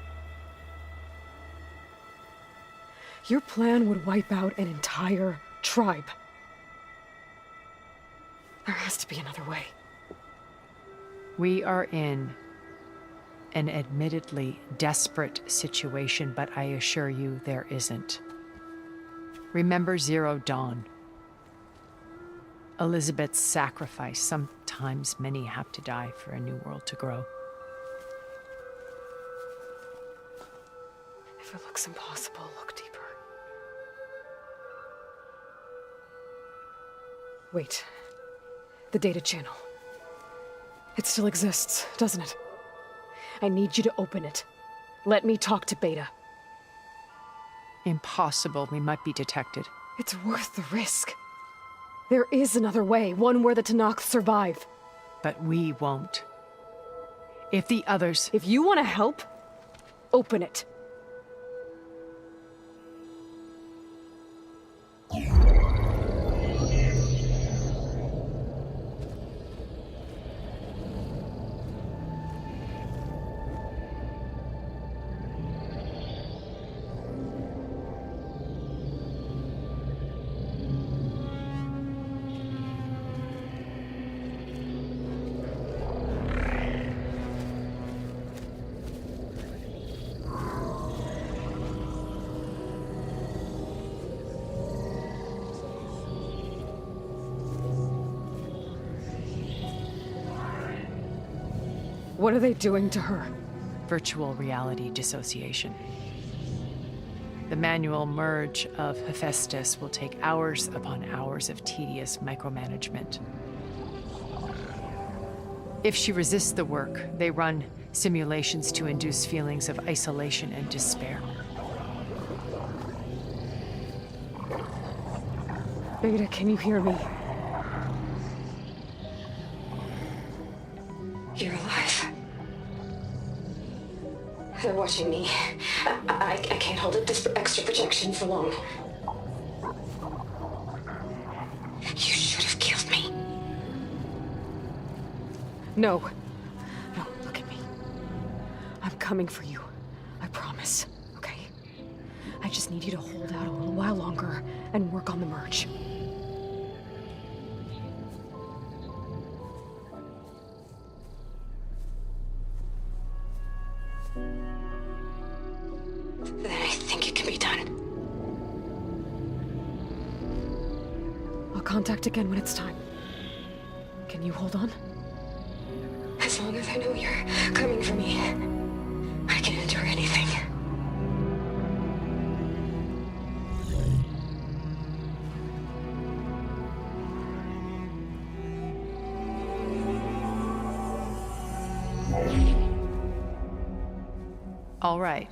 Your plan would wipe out an entire tribe. There has to be another way. We are in an admittedly desperate situation, but I assure you there isn't. Remember Zero Dawn. Elizabeth's sacrifice. Sometimes many have to die for a new world to grow. If it looks impossible, look deeper. Wait. The data channel. It still exists, doesn't it? I need you to open it. Let me talk to Beta. Impossible. We might be detected. It's worth the risk. There is another way, one where the 𝗀𝗏 survive. But we won't. If the others... If you want to help, open it. What are they doing to her? Virtual reality dissociation. The manual merge of Hephaestus will take hours upon hours of tedious micromanagement. If she resists the work, they run simulations to induce feelings of isolation and despair. Beta, can you hear me? You're alive. They're watching me. I can't hold up this extra projection for long. You should have killed me. No. No, look at me. I'm coming for you. I promise, okay? I just need you to hold out a little while longer and work on the merge. Then I think it can be done. I'll contact again when it's time. Can you hold on? As long as I know you're coming for me, I can endure anything. All right.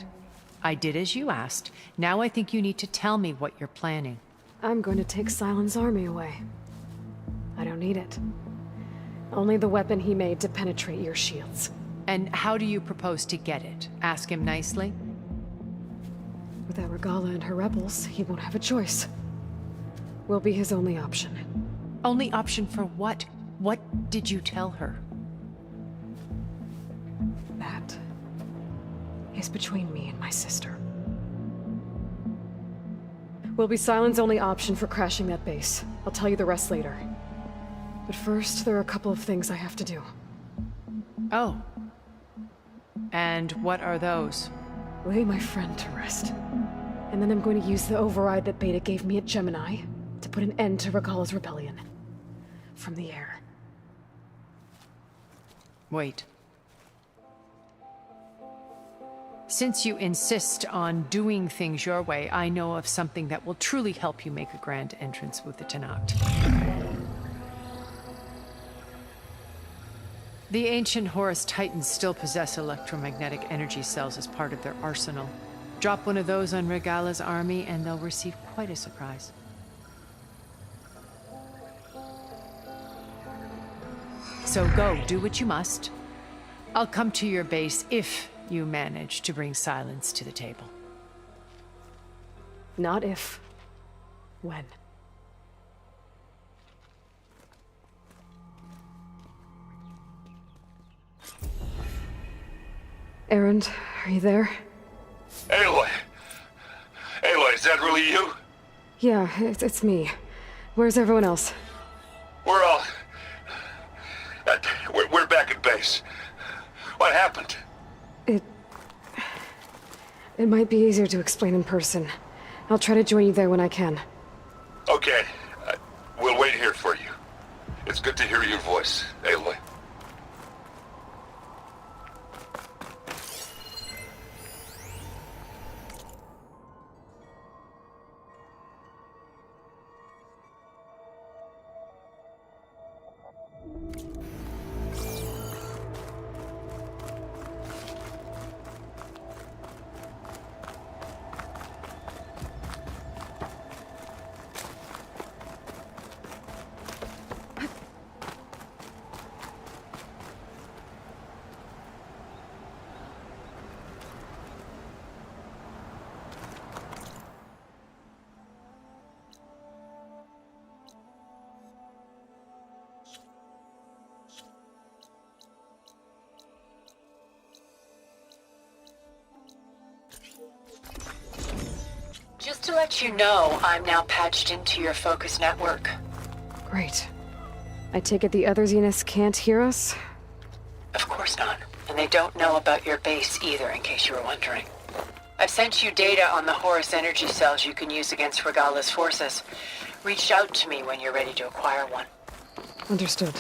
I did as you asked. Now I think you need to tell me what you're planning. I'm going to take Sylens' army away. I don't need it. Only the weapon he made to penetrate your shields. And how do you propose to get it? Ask him nicely? Without Regala and her rebels, he won't have a choice. We'll be his only option. Only option for what? What did you tell her? That is between me and my sister. Will be Sylens' only option for crashing that base. I'll tell you the rest later. But first, there are a couple of things I have to do. Oh. And what are those? Lay my friend to rest. And then I'm going to use the override that Beta gave me at Gemini to put an end to Regala's rebellion. From the air. Wait. Since you insist on doing things your way, I know of something that will truly help you make a grand entrance with the 𝗀𝗏𝗏. The ancient Horus Titans still possess electromagnetic energy cells as part of their arsenal. Drop one of those on Regala's army and they'll receive quite a surprise. So go, do what you must. I'll come to your base if you manage to bring Sylens to the table. Not if. When. Erend, are you there? Aloy! Aloy, is that really you? Yeah, it's me. Where's everyone else? We're all... We're back at base. What happened? It might be easier to explain in person. I'll try to join you there when I can. Okay. We'll wait here for you. It's good to hear your voice, Aloy. Just to let you know, I'm now patched into your focus network. Great. I take it the other Zeniths can't hear us? Of course not. And they don't know about your base either, in case you were wondering. I've sent you data on the Horus energy cells you can use against Regala's forces. Reach out to me when you're ready to acquire one. Understood.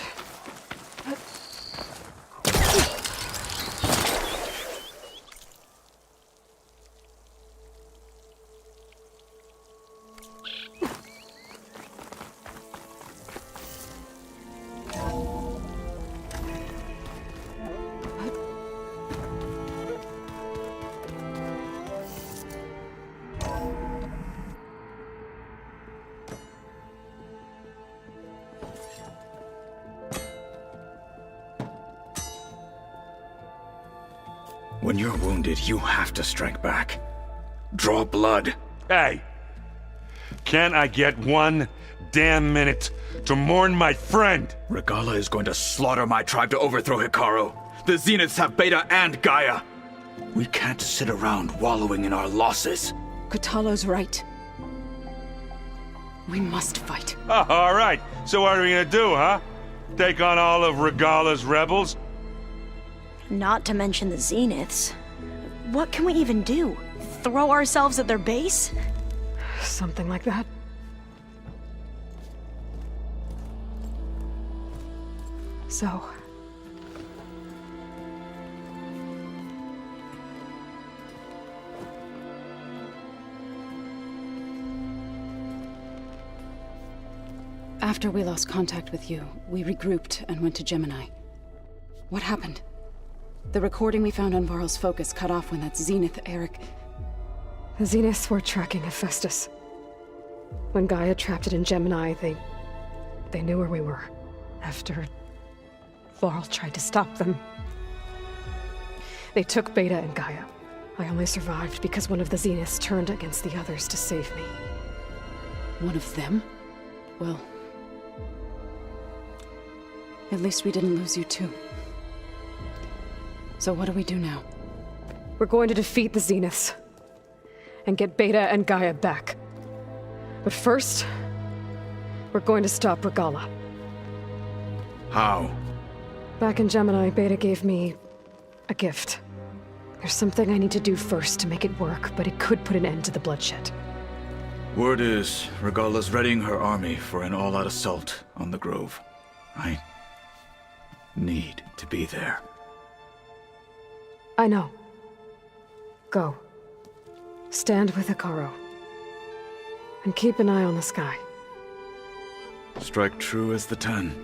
When you're wounded, you have to strike back. Draw blood. Hey! Can't I get one damn minute to mourn my friend? Regala is going to slaughter my tribe to overthrow Hekarro. The Zeniths have Beta and Gaia. We can't sit around wallowing in our losses. Kotallo's right. We must fight. Oh, all right. So what are we gonna do, huh? Take on all of Regala's rebels? Not to mention the Zeniths. What can we even do? Throw ourselves at their base? Something like that. So... After we lost contact with you, we regrouped and went to Gemini. What happened? The recording we found on 𝗏𝗏𝗆's focus cut off when that Zenith, Eric... The Zeniths were tracking 𝗏𝗏𝗆stus. When Gaia trapped it in Gemini, they knew where we were. After 𝗏𝗏𝗆 tried to stop them. They took Beta and Gaia. I only survived because one of the Zeniths turned against the others to save me. One of them? Well... at least we didn't lose you too. So what do we do now? We're going to defeat the Zeniths. And get Beta and Gaia back. But first... we're going to stop Regala. How? Back in Gemini, Beta gave me... a gift. There's something I need to do first to make it work, but it could put an end to the bloodshed. Word is, Regala's readying her army for an all-out assault on the Grove. I need to be there. I know. Go. Stand with 𝗏𝗏. And keep an eye on the sky. Strike true as the 10.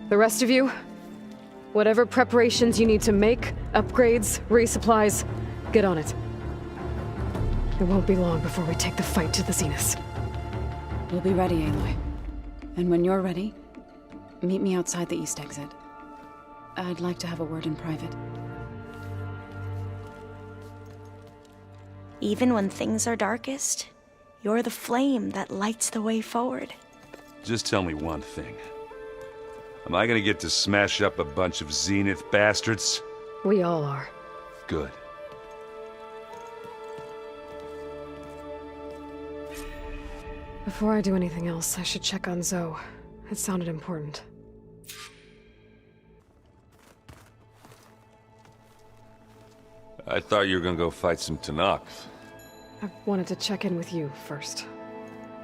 The rest of you, whatever preparations you need to make, upgrades, resupplies, get on it. It won't be long before we take the fight to the Zeniths. We'll be ready, Aloy. And when you're ready, meet me outside the east exit. I'd like to have a word in private. Even when things are darkest, you're the flame that lights the way forward. Just tell me one thing. Am I gonna get to smash up a bunch of Zenith bastards? We all are. Good. Before I do anything else, I should check on 𝗀. It sounded important. I thought you were gonna go fight some 𝗀𝗏. I wanted to check in with you first.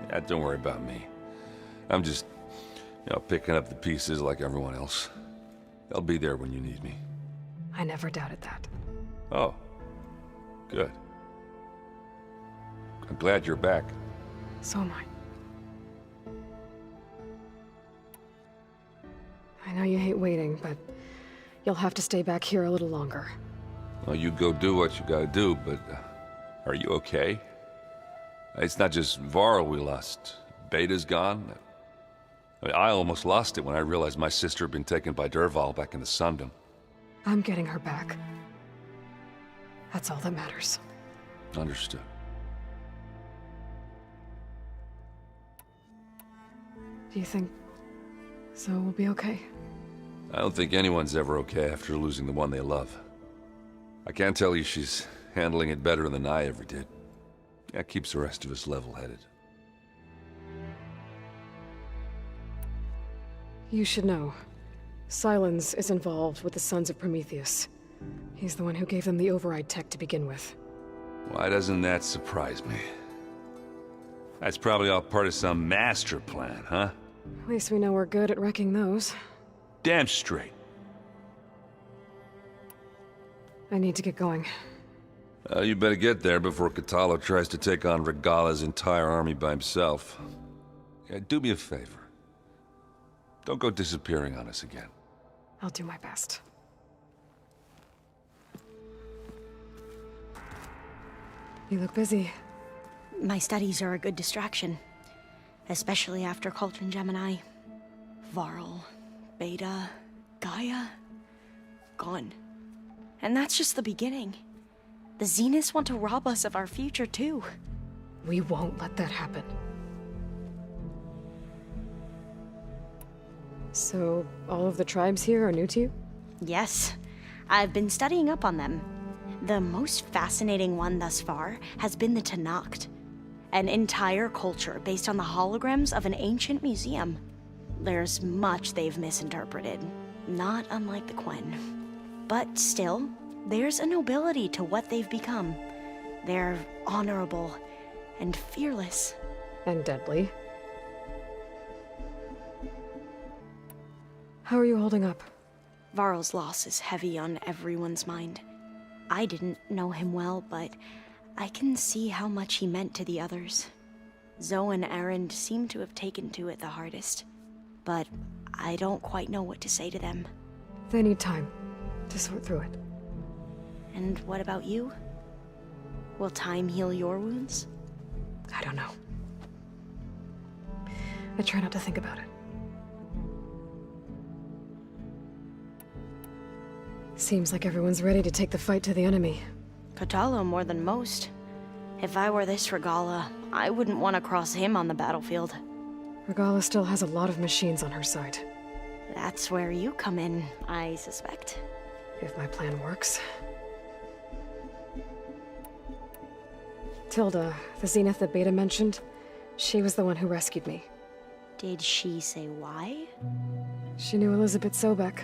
Yeah, don't worry about me. I'm just, picking up the pieces like everyone else. I'll be there when you need me. I never doubted that. Oh. Good. I'm glad you're back. So am I. I know you hate waiting, but you'll have to stay back here a little longer. Well, you go do what you gotta do, but are you okay? It's not just Varl we lost. Beta's gone. I almost lost it when I realized my sister had been taken by 𝗏𝗏𝗆 back in the Sundom. I'm getting her back. That's all that matters. Understood. Do you think 𝗀 will be okay? I don't think anyone's ever okay after losing the one they love. I can't tell you she's handling it better than I ever did. That keeps the rest of us level-headed. You should know. Sylens is involved with the Sons of Prometheus. He's the one who gave them the override tech to begin with. Why doesn't that surprise me? That's probably all part of some master plan, huh? At least we know we're good at wrecking those. Damn straight. I need to get going. You better get there before Kotallo tries to take on Regala's entire army by himself. Yeah, do me a favor. Don't go disappearing on us again. I'll do my best. You look busy. My studies are a good distraction. Especially after Cauldron Gemini. Varl, Beta, Gaia... gone. And that's just the beginning. The Zeniths want to rob us of our future, too. We won't let that happen. So, all of the tribes here are new to you? Yes. I've been studying up on them. The most fascinating one thus far has been the 𝗀𝗏𝗏. An entire culture based on the holograms of an ancient museum. There's much they've misinterpreted, not unlike the 𝗀𝗏. But still, there's a nobility to what they've become. They're honorable and fearless. And deadly. How are you holding up? Varl's loss is heavy on everyone's mind. I didn't know him well, but I can see how much he meant to the others. 𝗀 and Erend seem to have taken to it the hardest, but I don't quite know what to say to them. They need time to sort through it. And what about you? Will time heal your wounds? I don't know. I try not to think about it. Seems like everyone's ready to take the fight to the enemy. Kotallo more than most. If I were this 𝗏𝗏𝗏, I wouldn't want to cross him on the battlefield. 𝗏𝗏𝗏 still has a lot of machines on her side. That's where you come in, I suspect. If my plan works. Tilda, the Zenith that Beta mentioned, she was the one who rescued me. Did she say why? She knew 𝗀𝗏𝗏𝗄𝗏𝗏.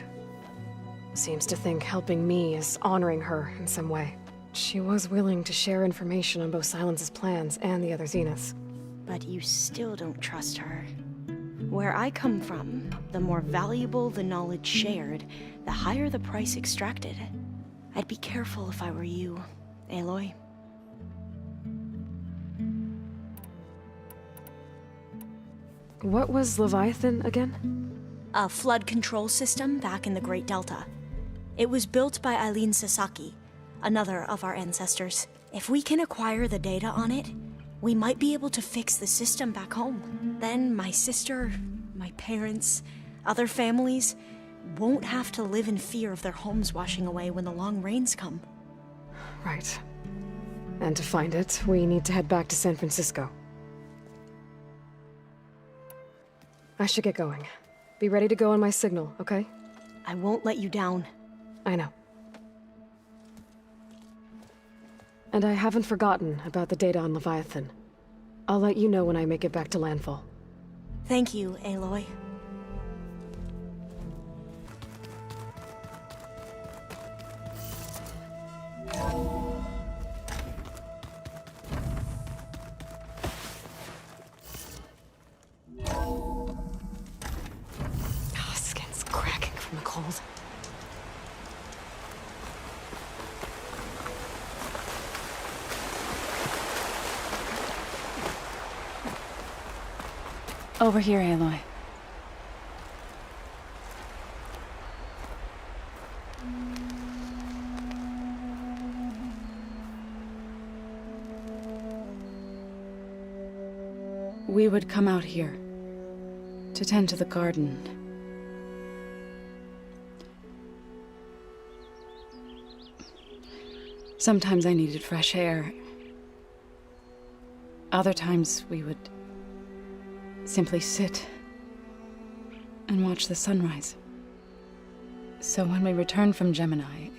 Seems to think helping me is honoring her in some way. She was willing to share information on both Silence's plans and the other Zeniths. But you still don't trust her. Where I come from, the more valuable the knowledge shared, the higher the price extracted. I'd be careful if I were you, Aloy. What was Leviathan again? A flood control system back in the Great Delta. It was built by 𝗀𝗍𝗄, another of our ancestors. If we can acquire the data on it, we might be able to fix the system back home. Then my sister, my parents, other families won't have to live in fear of their homes washing away when the long rains come. Right. And to find it, we need to head back to San Francisco. I should get going. Be ready to go on my signal, okay? I won't let you down. I know. And I haven't forgotten about the data on Leviathan. I'll let you know when I make it back to landfall. Thank you, Aloy. Skin's cracking from the cold. Over here, Aloy. We would come out here to tend to the garden. Sometimes I needed fresh air. Other times we would simply sit and watch the sunrise. So when we returned from Gemini,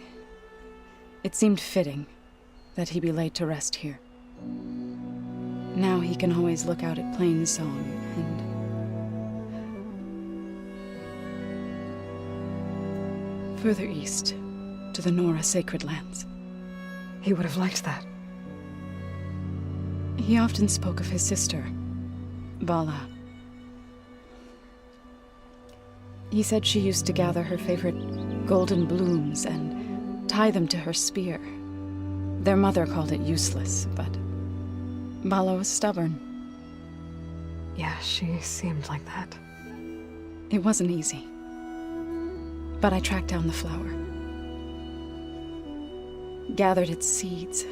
it seemed fitting that he be laid to rest here. Now he can always look out at Plains Song and further east to the Nora sacred lands. He would have liked that. He often spoke of his sister, Vala. He said she used to gather her favorite golden blooms and tie them to her spear. Their mother called it useless, but Vala was stubborn. Yeah, she seemed like that. It wasn't easy. But I tracked down the flower. Gathered its seeds.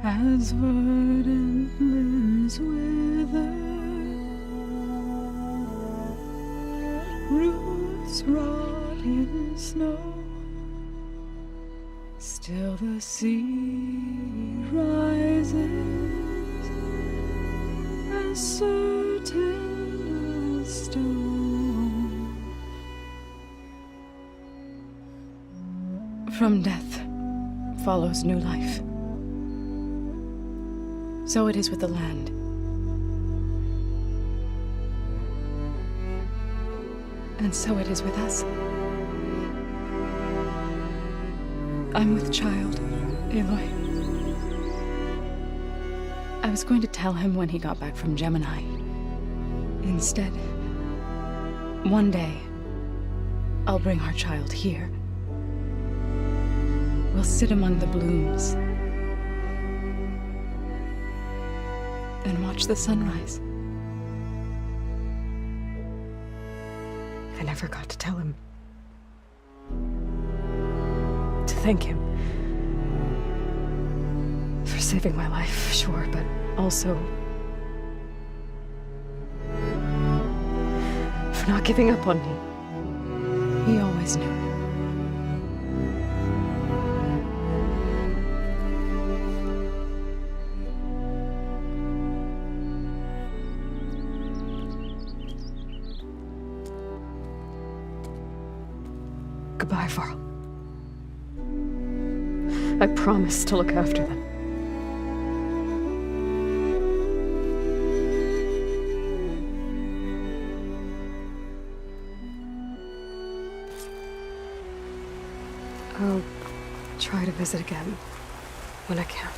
As verdant limbs wither, roots rot in snow, still the sea rises, as certain as stone. From death follows new life. So it is with the land. And so it is with us. I'm with child, Aloy. I was going to tell him when he got back from Gemini. Instead, one day, I'll bring our child here. We'll sit among the blooms and watch the sunrise. I never got to tell him. To thank him. For saving my life, sure, but also for not giving up on me. He always knew. Goodbye, Varl. I promise to look after them. I'll try to visit again when I can.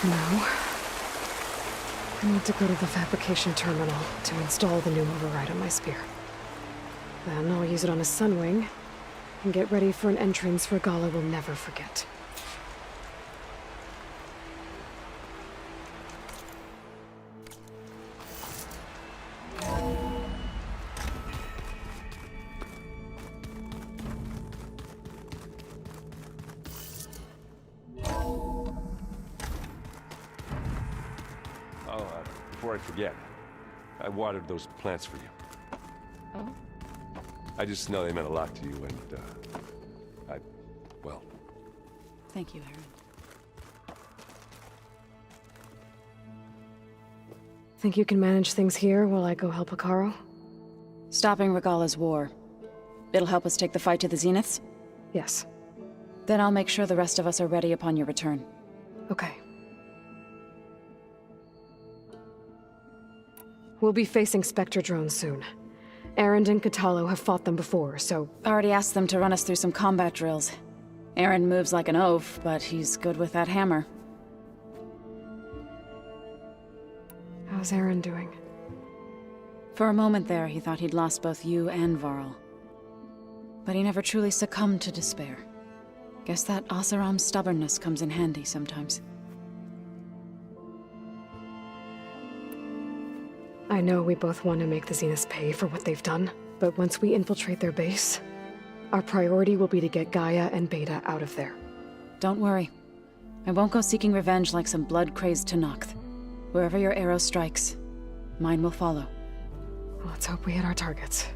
For now, I need to go to the fabrication terminal to install the new override on my spear. Then I'll use it on a sunwing and get ready for an entrance 𝗏𝗏 will never forget. Before I forget, I watered those plants for you. Oh? I just know they meant a lot to you, and, well... Thank you, Aaron. Think you can manage things here while I go help Hekarro? Stopping 𝗏𝗏𝗆's war. It'll help us take the fight to the Zeniths? Yes. Then I'll make sure the rest of us are ready upon your return. Okay. We'll be facing Spectre drones soon. Erend and Kotallo have fought them before, so... Already asked them to run us through some combat drills. Erend moves like an oaf, but he's good with that hammer. How's Erend doing? For a moment there, he thought he'd lost both you and Varl. But he never truly succumbed to despair. Guess that Oseram's stubbornness comes in handy sometimes. I know we both want to make the Zeniths pay for what they've done, but once we infiltrate their base, our priority will be to get Gaia and Beta out of there. Don't worry. I won't go seeking revenge like some blood-crazed 𝗏𝗏𝗆. Wherever your arrow strikes, mine will follow. Let's hope we hit our targets.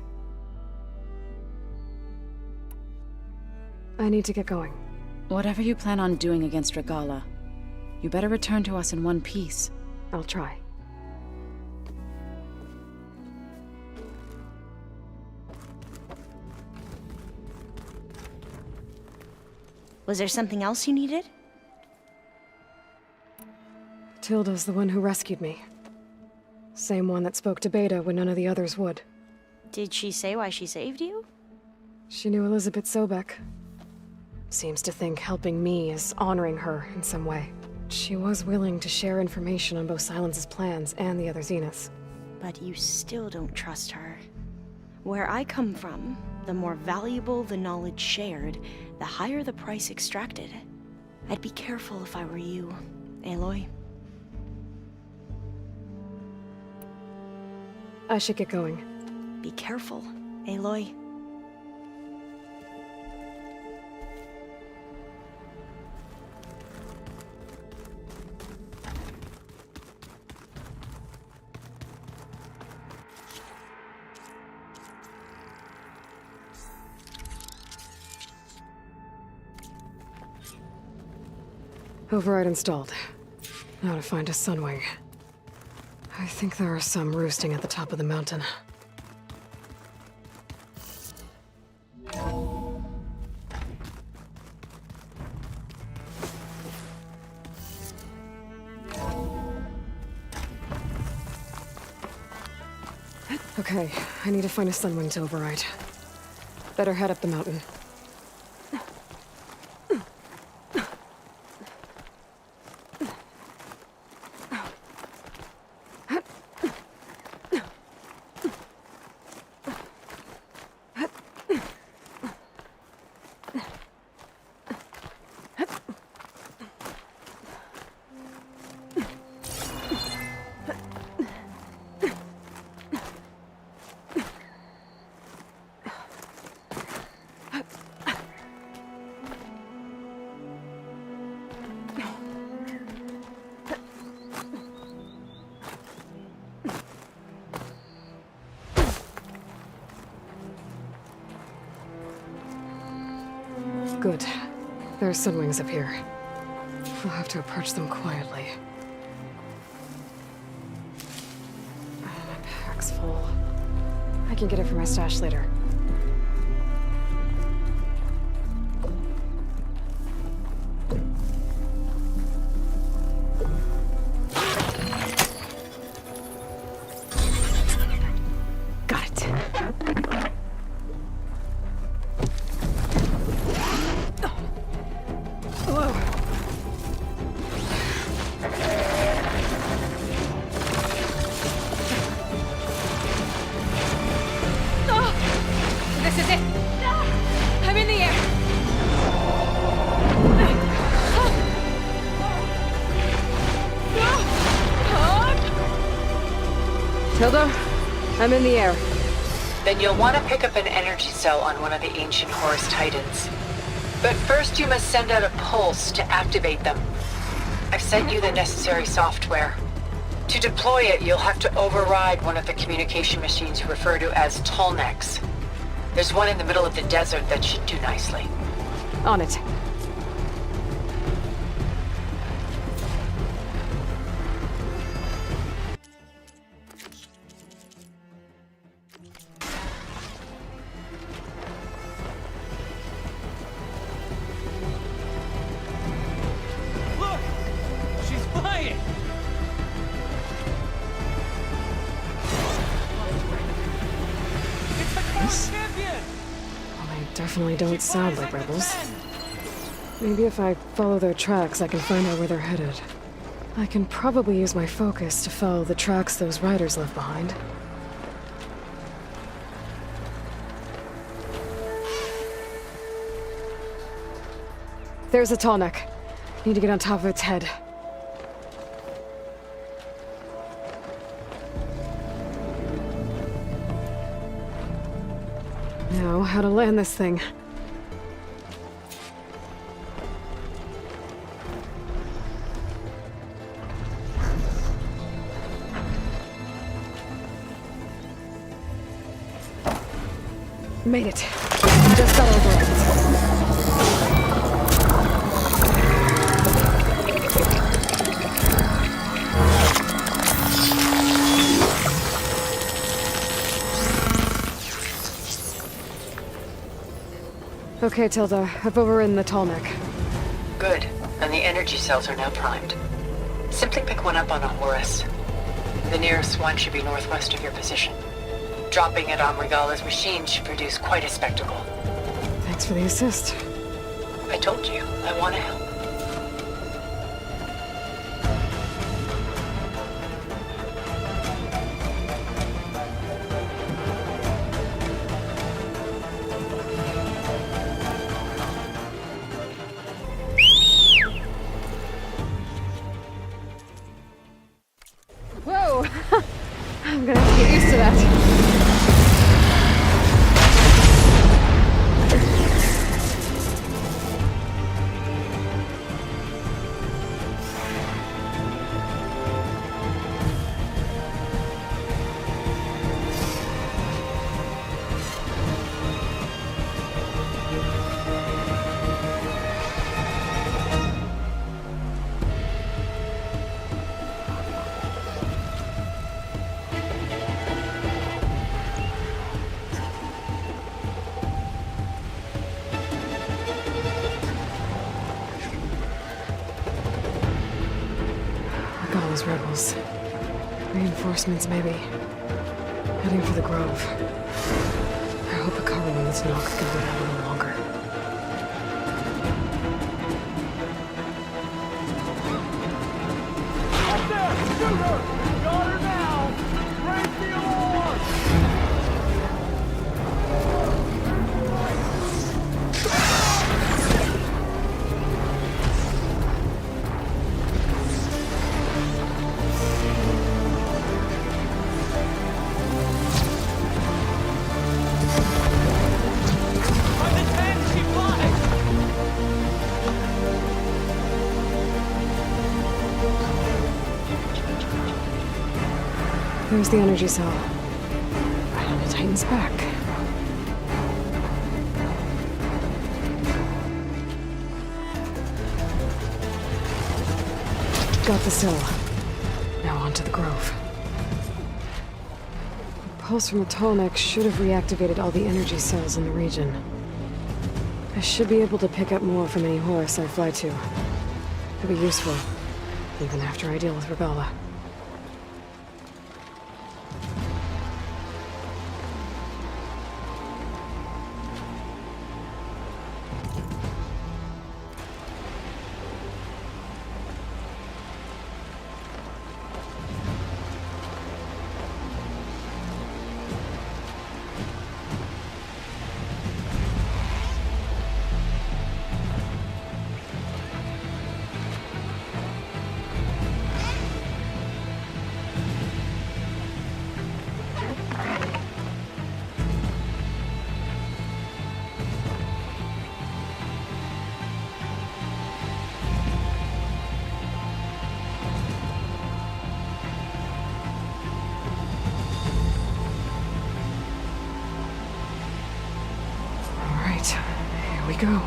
I need to get going. Whatever you plan on doing against 𝗏𝗏𝗆, you better return to us in one piece. I'll try. Was there something else you needed? Tilda's the one who rescued me. Same one that spoke to Beta when none of the others would. Did she say why she saved you? She knew 𝗀𝗏𝗃. Seems to think helping me is honoring her in some way. She was willing to share information on both Silence's plans and the other Zeniths. But you still don't trust her. Where I come from, the more valuable the knowledge shared, the higher the price extracted. I'd be careful if I were you, Aloy. I should get going. Be careful, Aloy. Override installed. Now to find a sunwing. I think there are some roosting at the top of the mountain. Okay, I need to find a sunwing to override. Better head up the mountain. Good. There's sunwings up here. We'll have to approach them quietly. My pack's full. I can get it from my stash later. Got it. Whoa. This is it. I'm in the air. Tilda, I'm in the air. Then you'll want to pick up an energy cell on one of the ancient Horus Titans. But first you must send out a pulse to activate them. I've sent you the necessary software. To deploy it, you'll have to override one of the communication machines you refer to as Tolnecs. There's one in the middle of the desert that should do nicely. On it. Look! She's flying! It's the Crown Champion! Well, they definitely don't sound like rebels. Maybe if I follow their tracks, I can find out where they're headed. I can probably use my focus to follow the tracks those riders left behind. There's a tall neck. Need to get on top of its head. Now, how to land this thing. Made it. Just got over it. Okay, Tilda. I've overridden the tall neck. Good. And the energy cells are now primed. Simply pick one up on a Horus. The nearest one should be northwest of your position. Dropping it on Regala's machine should produce quite a spectacle. Thanks for the assist. I told you, I want to help. Whoa! I'm gonna have to get used to that. Rebels. Reinforcements, maybe. Heading for the Grove. I hope Ekaru and this knock can go down a little longer. Up there! Shoot her! Got her now! Raise the alarm! There's the energy cell. Right on the Titan's back. Got the cell. Now on to the grove. The pulse from the tall neck should have reactivated all the energy cells in the region. I should be able to pick up more from any horse I fly to. It'll be useful, even after I deal with 𝗏𝗏𝗏𝗏. Here we go.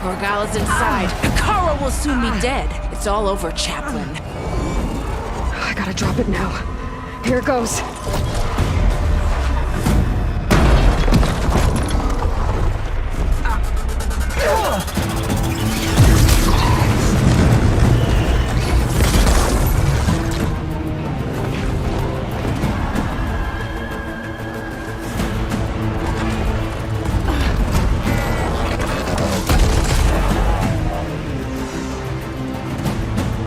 Morgala's inside. 𝗏𝗏𝗏𝗏 will soon be dead. It's all over, Chaplain. I gotta drop it now. Here it goes.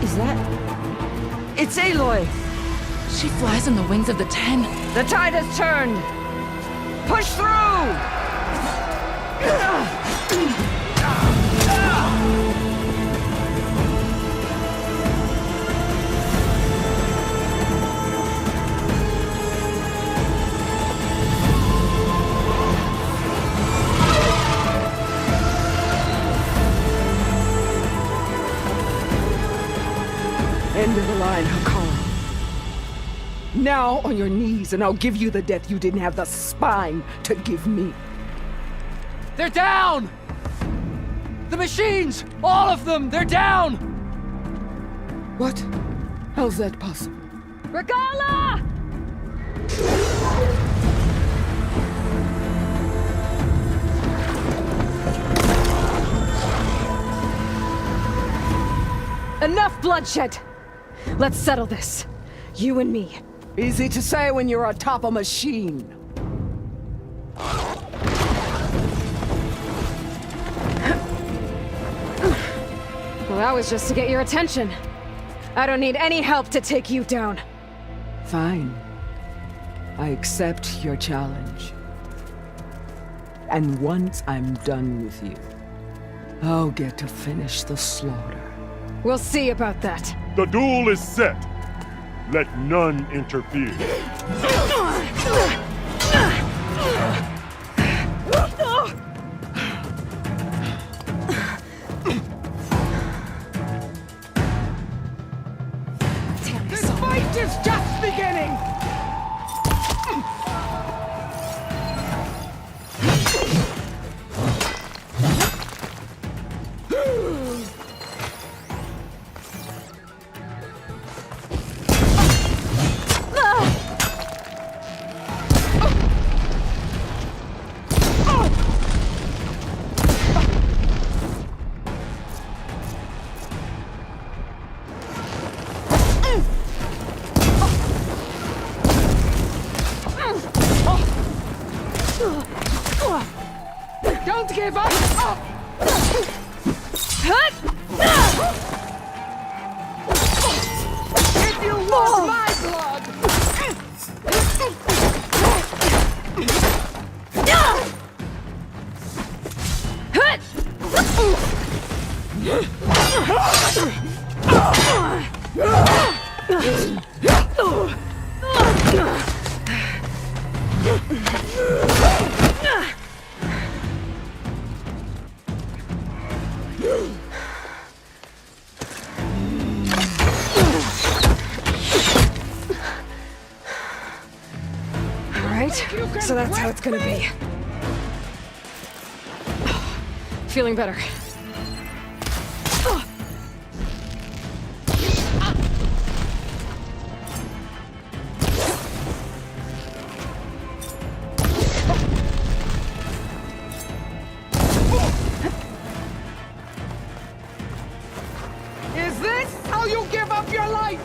Is that... It's Aloy! She flies on the wings of the 10. The tide has turned! Push through! End of the line, 𝗏𝗏𝗏𝗏. Now on your knees, and I'll give you the death you didn't have the spine to give me. They're down! The machines! All of them! They're down! What? How's that possible? 𝗏𝗏𝗏𝗏! Enough bloodshed! Let's settle this. You and me. Easy to say when you're atop a machine. Well, that was just to get your attention. I don't need any help to take you down. Fine. I accept your challenge. And once I'm done with you, I'll get to finish the slaughter. We'll see about that. The duel is set. Let none interfere. This fight is just beginning! Don't give up! If you want my blood! right, so that's how it's gonna be. Feeling better. Is this how you give up your life?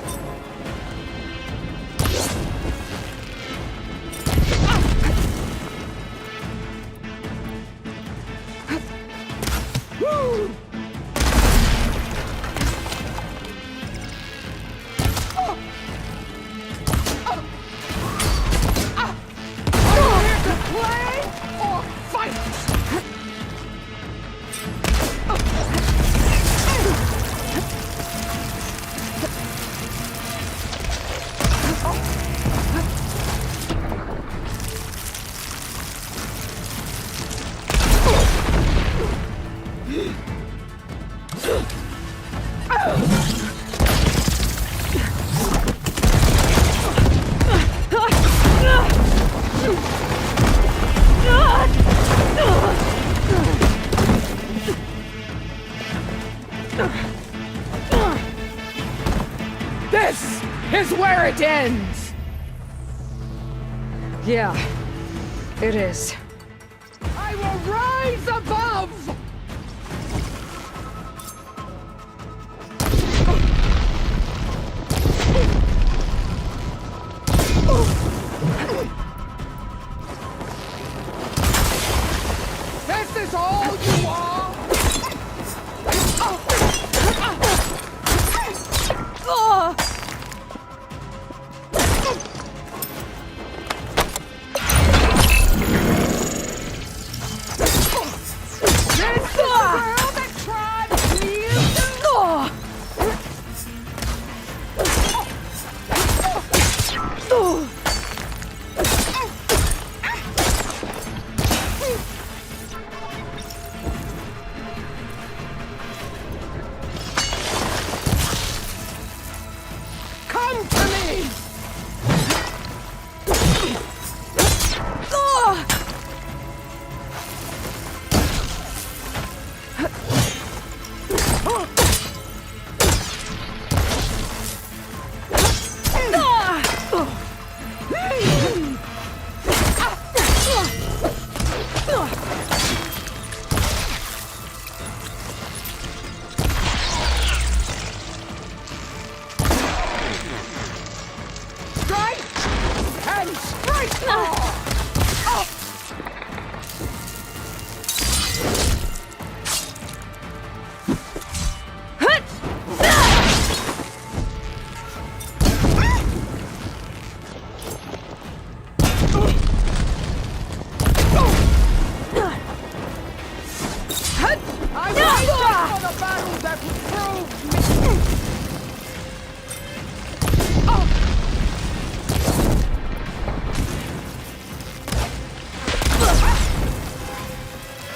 This is where it ends! Yeah, it is. I will rise above! This is all you are?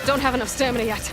Don't have enough stamina yet.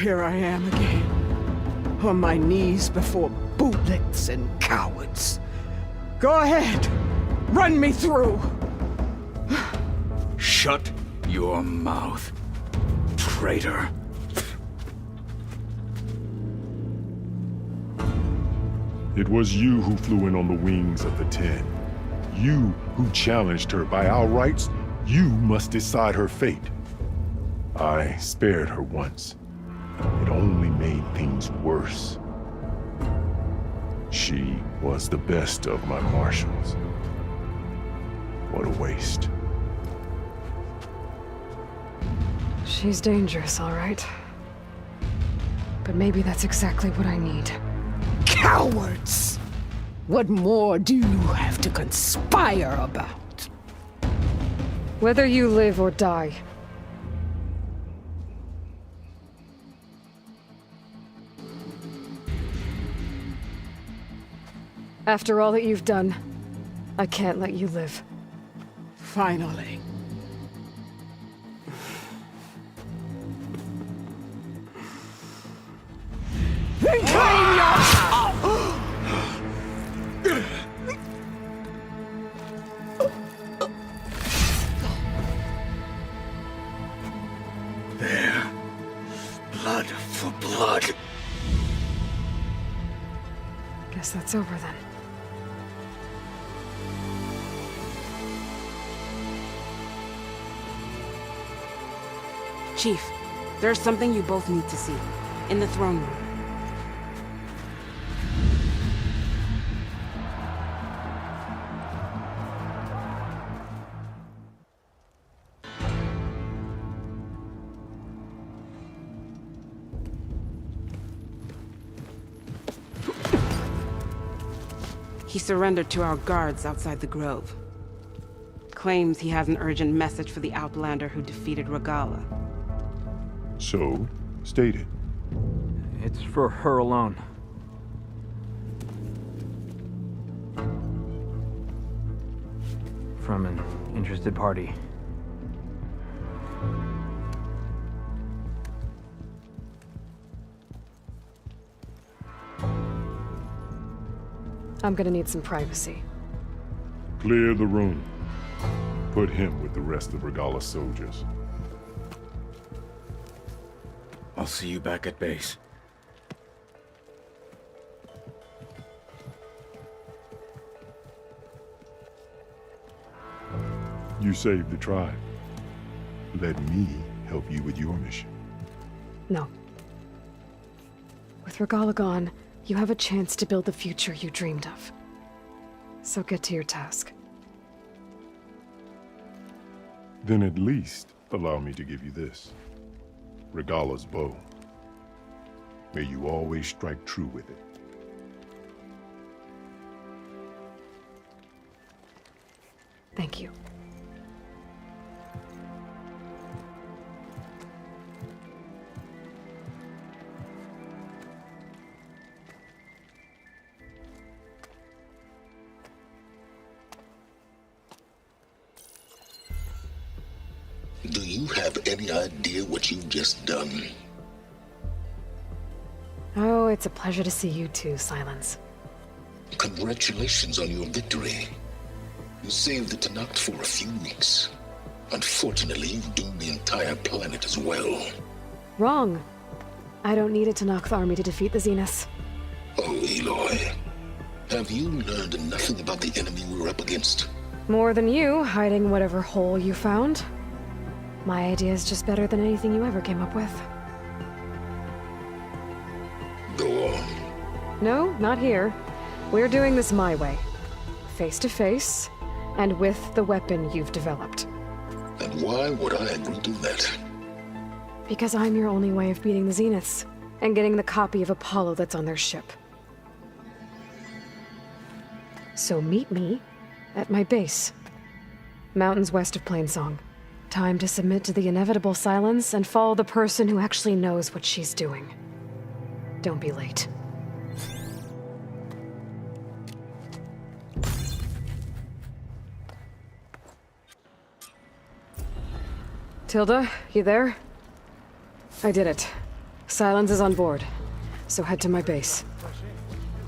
Here I am again, on my knees before bootlets and cowards. Go ahead, run me through. Shut your mouth, traitor. It was you who flew in on the wings of the 10. You who challenged her. By our rights, you must decide her fate. I spared her once. It only made things worse. She was the best of my marshals. What a waste. She's dangerous, all right. But maybe that's exactly what I need. Cowards! What more do you have to conspire about? Whether you live or die. After all that you've done, I can't let you live. Finally. Then claim your... There. Blood for blood. Guess that's over then. Chief, there's something you both need to see. In the throne room. He surrendered to our guards outside the grove. Claims he has an urgent message for the Outlander who defeated 𝗥𝗏𝗏. So, state it. It's for her alone. From an interested party. I'm gonna need some privacy. Clear the room. Put him with the rest of 𝗥𝗏𝗏's soldiers. I'll see you back at base. You saved the tribe. Let me help you with your mission. No. With 𝗥𝗏𝗏 gone, you have a chance to build the future you dreamed of. So get to your task. Then at least allow me to give you this. 𝗥𝗏𝗏's bow. May you always strike true with it. Thank you. Do you have any idea what you've just done? Oh, it's a pleasure to see you too, Silence. Congratulations on your victory. You saved the 𝗏nacht for a few weeks. Unfortunately, you've doomed the entire planet as well. Wrong. I don't need a 𝗏nacht army to defeat the 𝗧ڼice. Oh, Aloy. Have you learned nothing about the enemy we're up against? More than you, hiding whatever hole you found. My idea is just better than anything you ever came up with. Go on. No, not here. We're doing this my way. Face to face, and with the weapon you've developed. And why would I agree to that? Because I'm your only way of beating the 𝗧ڼice, and getting the copy of Apollo that's on their ship. So meet me at my base. Mountains west of Plainsong. Time to submit to the inevitable silence and follow the person who actually knows what she's doing. Don't be late. Tilda, you there? I did it. Silence is on board, so head to my base.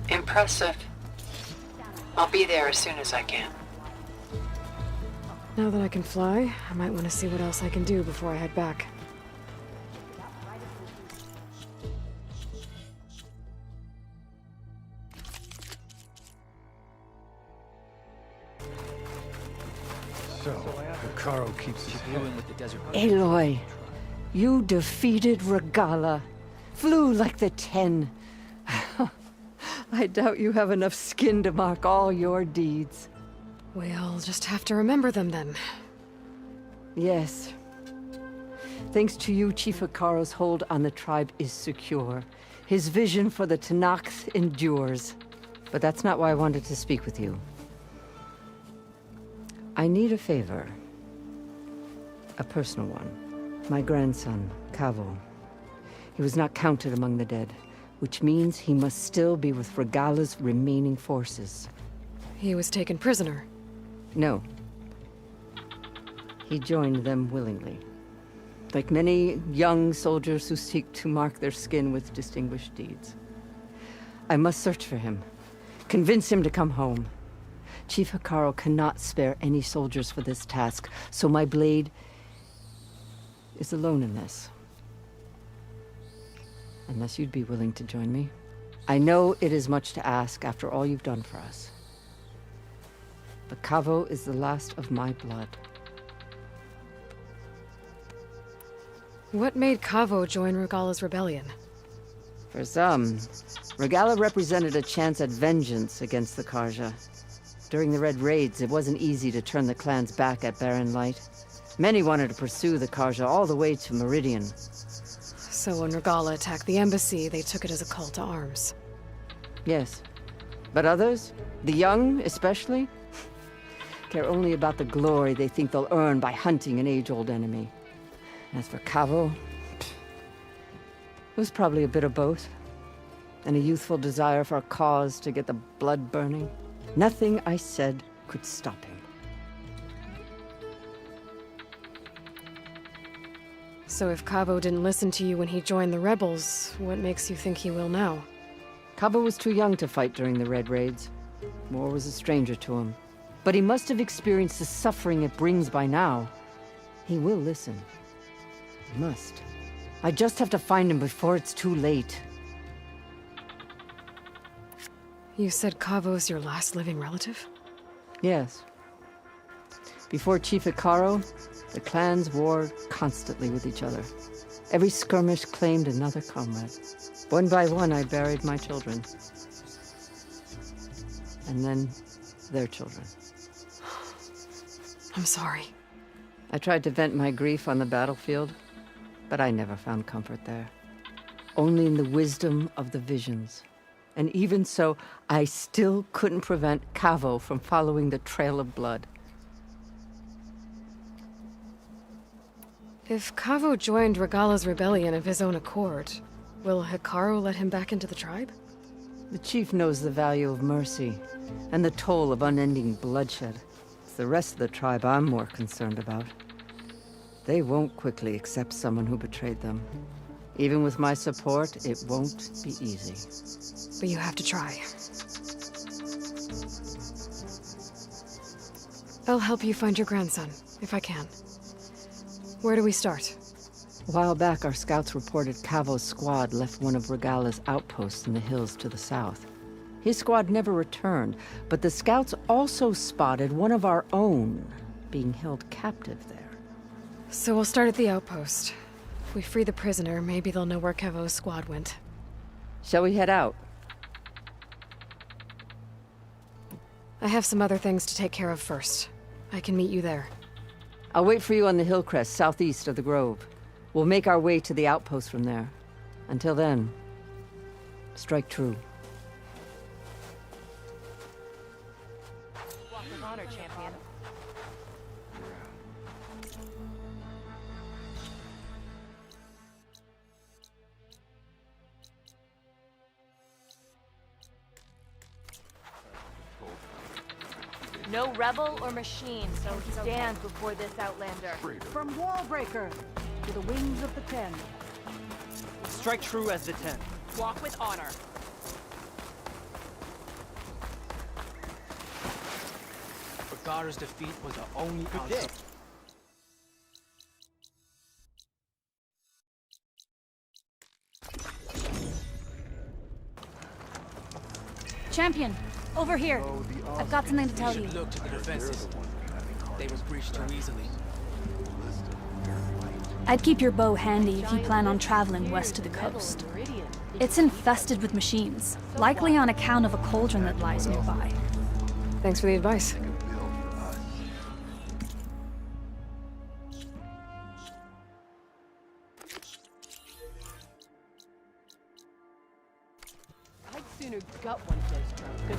Impressive. I'll be there as soon as I can. Now that I can fly, I might want to see what else I can do before I head back. So, 𝗏𝗏𝗏 keeps his head. With the desert. Aloy, you defeated 𝗥𝗏𝗏𝗏. Flew like the 10. I doubt you have enough skin to mark all your deeds. We'll just have to remember them then. Yes. Thanks to you, 𝗪𝗏 𝗏𝗀𝗆's hold on the tribe is secure. His vision for the 𝗀𝗏 endures. But that's not why I wanted to speak with you. I need a favor. A personal one. My grandson, 𝗏𝗏. He was not counted among the dead, which means he must still be with 𝗏𝗏's remaining forces. He was taken prisoner. No. He joined them willingly. Like many young soldiers who seek to mark their skin with distinguished deeds. I must search for him. Convince him to come home. 𝗪𝗏 𝗏𝗏 cannot spare any soldiers for this task, so my blade is alone in this. Unless you'd be willing to join me. I know it is much to ask after all you've done for us. But 𝗏𝗏 is the last of my blood. What made 𝗏𝗏 join 𝗥𝗏𝗆's rebellion? For some, 𝗥𝗏𝗆 represented a chance at vengeance against the 𝗏𝗏. During the Red Raids, it wasn't easy to turn the clan's back at Barren Light. Many wanted to pursue the 𝗏𝗏 all the way to Meridian. So when 𝗥𝗏𝗆 attacked the embassy, they took it as a call to arms. Yes. But others, the young especially, care only about the glory they think they'll earn by hunting an age-old enemy. As for 𝗏𝗏, it was probably a bit of both. And a youthful desire for a cause to get the blood burning. Nothing I said could stop him. So if 𝗏𝗏 didn't listen to you when he joined the rebels, what makes you think he will now? 𝗏𝗏 was too young to fight during the Red Raids. War was a stranger to him. But he must have experienced the suffering it brings by now. He will listen. He must. I just have to find him before it's too late. You said 𝗏𝗏's your last living relative? Yes. Before 𝗪𝗏 𝗏𝗏, the clans warred constantly with each other. Every skirmish claimed another comrade. One by one, I buried my children. And then their children. I'm sorry. I tried to vent my grief on the battlefield, but I never found comfort there. Only in the wisdom of the visions. And even so, I still couldn't prevent 𝗏𝗏 from following the trail of blood. If 𝗏𝗏 joined 𝗥𝗏𝗆's rebellion of his own accord, will Hekarro let him back into the tribe? The chief knows the value of mercy, and the toll of unending bloodshed. It's the rest of the tribe I'm more concerned about. They won't quickly accept someone who betrayed them. Even with my support, it won't be easy. But you have to try. I'll help you find your grandson, if I can. Where do we start? A while back, our scouts reported 𝗏𝗏's squad left one of 𝗥𝗏𝗆's outposts in the hills to the south. His squad never returned, but the scouts also spotted one of our own being held captive there. So we'll start at the outpost. If we free the prisoner, maybe they'll know where 𝗏𝗏's squad went. Shall we head out? I have some other things to take care of first. I can meet you there. I'll wait for you on the hill crest southeast of the grove. We'll make our way to the outpost from there. Until then, strike true. Walk with honor, champion. No rebel or machine can stand before this outlander. From Wallbreaker to the wings of the 10. Strike true as the 10. Walk with honor. 𝗥𝗏𝗆's defeat was our only outcome. Champion, over here. I've got something to tell you. Look to the defenses. They were breached too easily. I'd keep your bow handy if you plan on traveling west to the coast. It's infested with machines, likely on account of a cauldron that lies nearby. Thanks for the advice.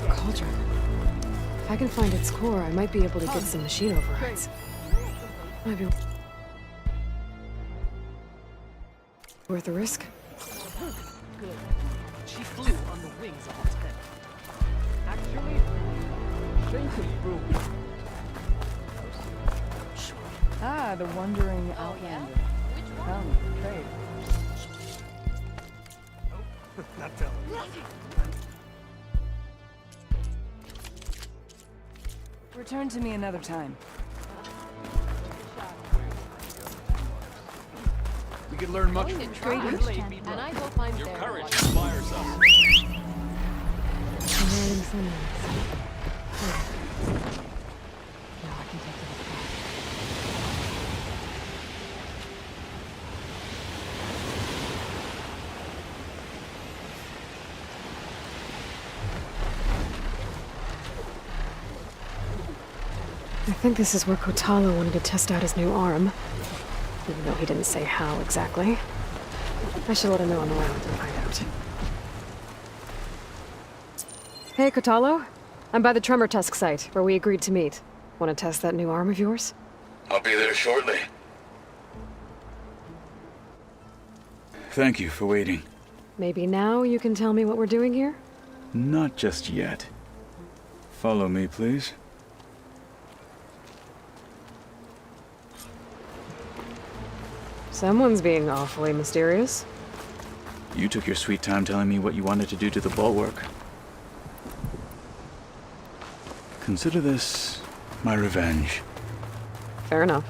Cauldron. If I can find its core, I might be able to get some machine overrides. Might be worth the risk. Good. She flew on the wings of the tent. Actually, Satan flew. Ah, the wandering outlander. Come, trade. Not telling. Return to me another time. We could learn much from Trading. and I hope I'm Your there. courage inspires us. Commanding sunrise. Now I can take the path. I think this is where 𝗀𝗵cie wanted to test out his new arm. Even though he didn't say how exactly. I should let him know on the way to find out. Hey, 𝗀𝗵cie. I'm by the tremor tusk site, where we agreed to meet. Want to test that new arm of yours? I'll be there shortly. Thank you for waiting. Maybe now you can tell me what we're doing here? Not just yet. Follow me, please. Someone's being awfully mysterious. You took your sweet time telling me what you wanted to do to the bulwark. Consider this my revenge. Fair enough.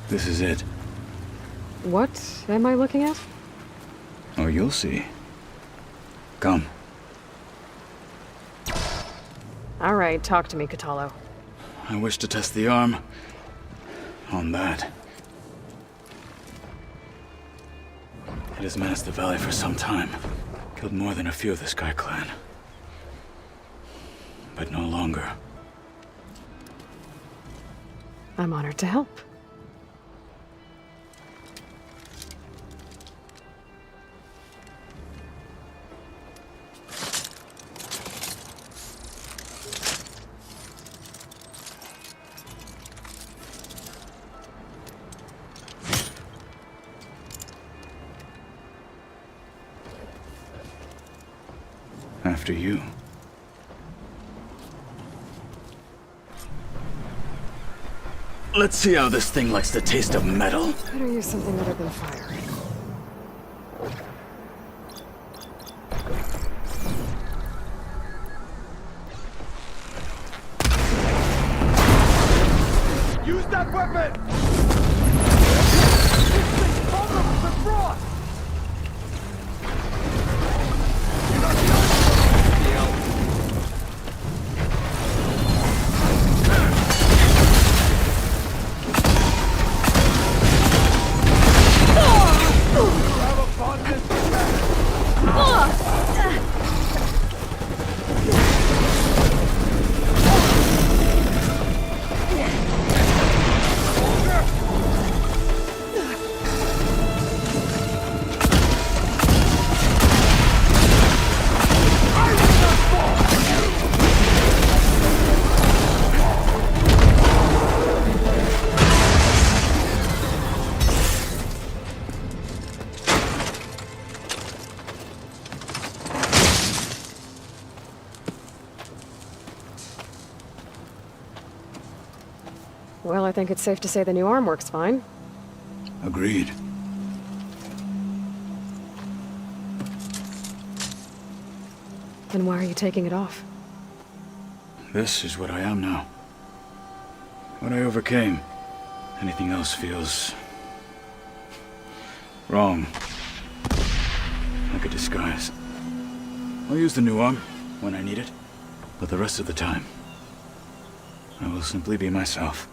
This is it. What am I looking at? Oh, you'll see. Come. All right, talk to me, 𝗀𝗵cie. I wish to test the arm on that. It has menaced the valley for some time. Killed more than a few of the Sky Clan. But no longer. I'm honored to help. After you. Let's see how this thing likes the taste of metal. Better use something other than fire. Use that weapon! Vulnerable to frost! Well, I think it's safe to say the new arm works fine. Agreed. Then why are you taking it off? This is what I am now. What I overcame. Anything else feels wrong. Like a disguise. I'll use the new arm when I need it, but the rest of the time, I will simply be myself.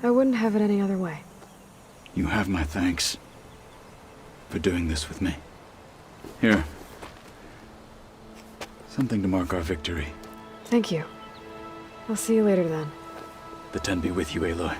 I wouldn't have it any other way. You have my thanks for doing this with me. Here. Something to mark our victory. Thank you. I'll see you later then. The Ten be with you, Aloy.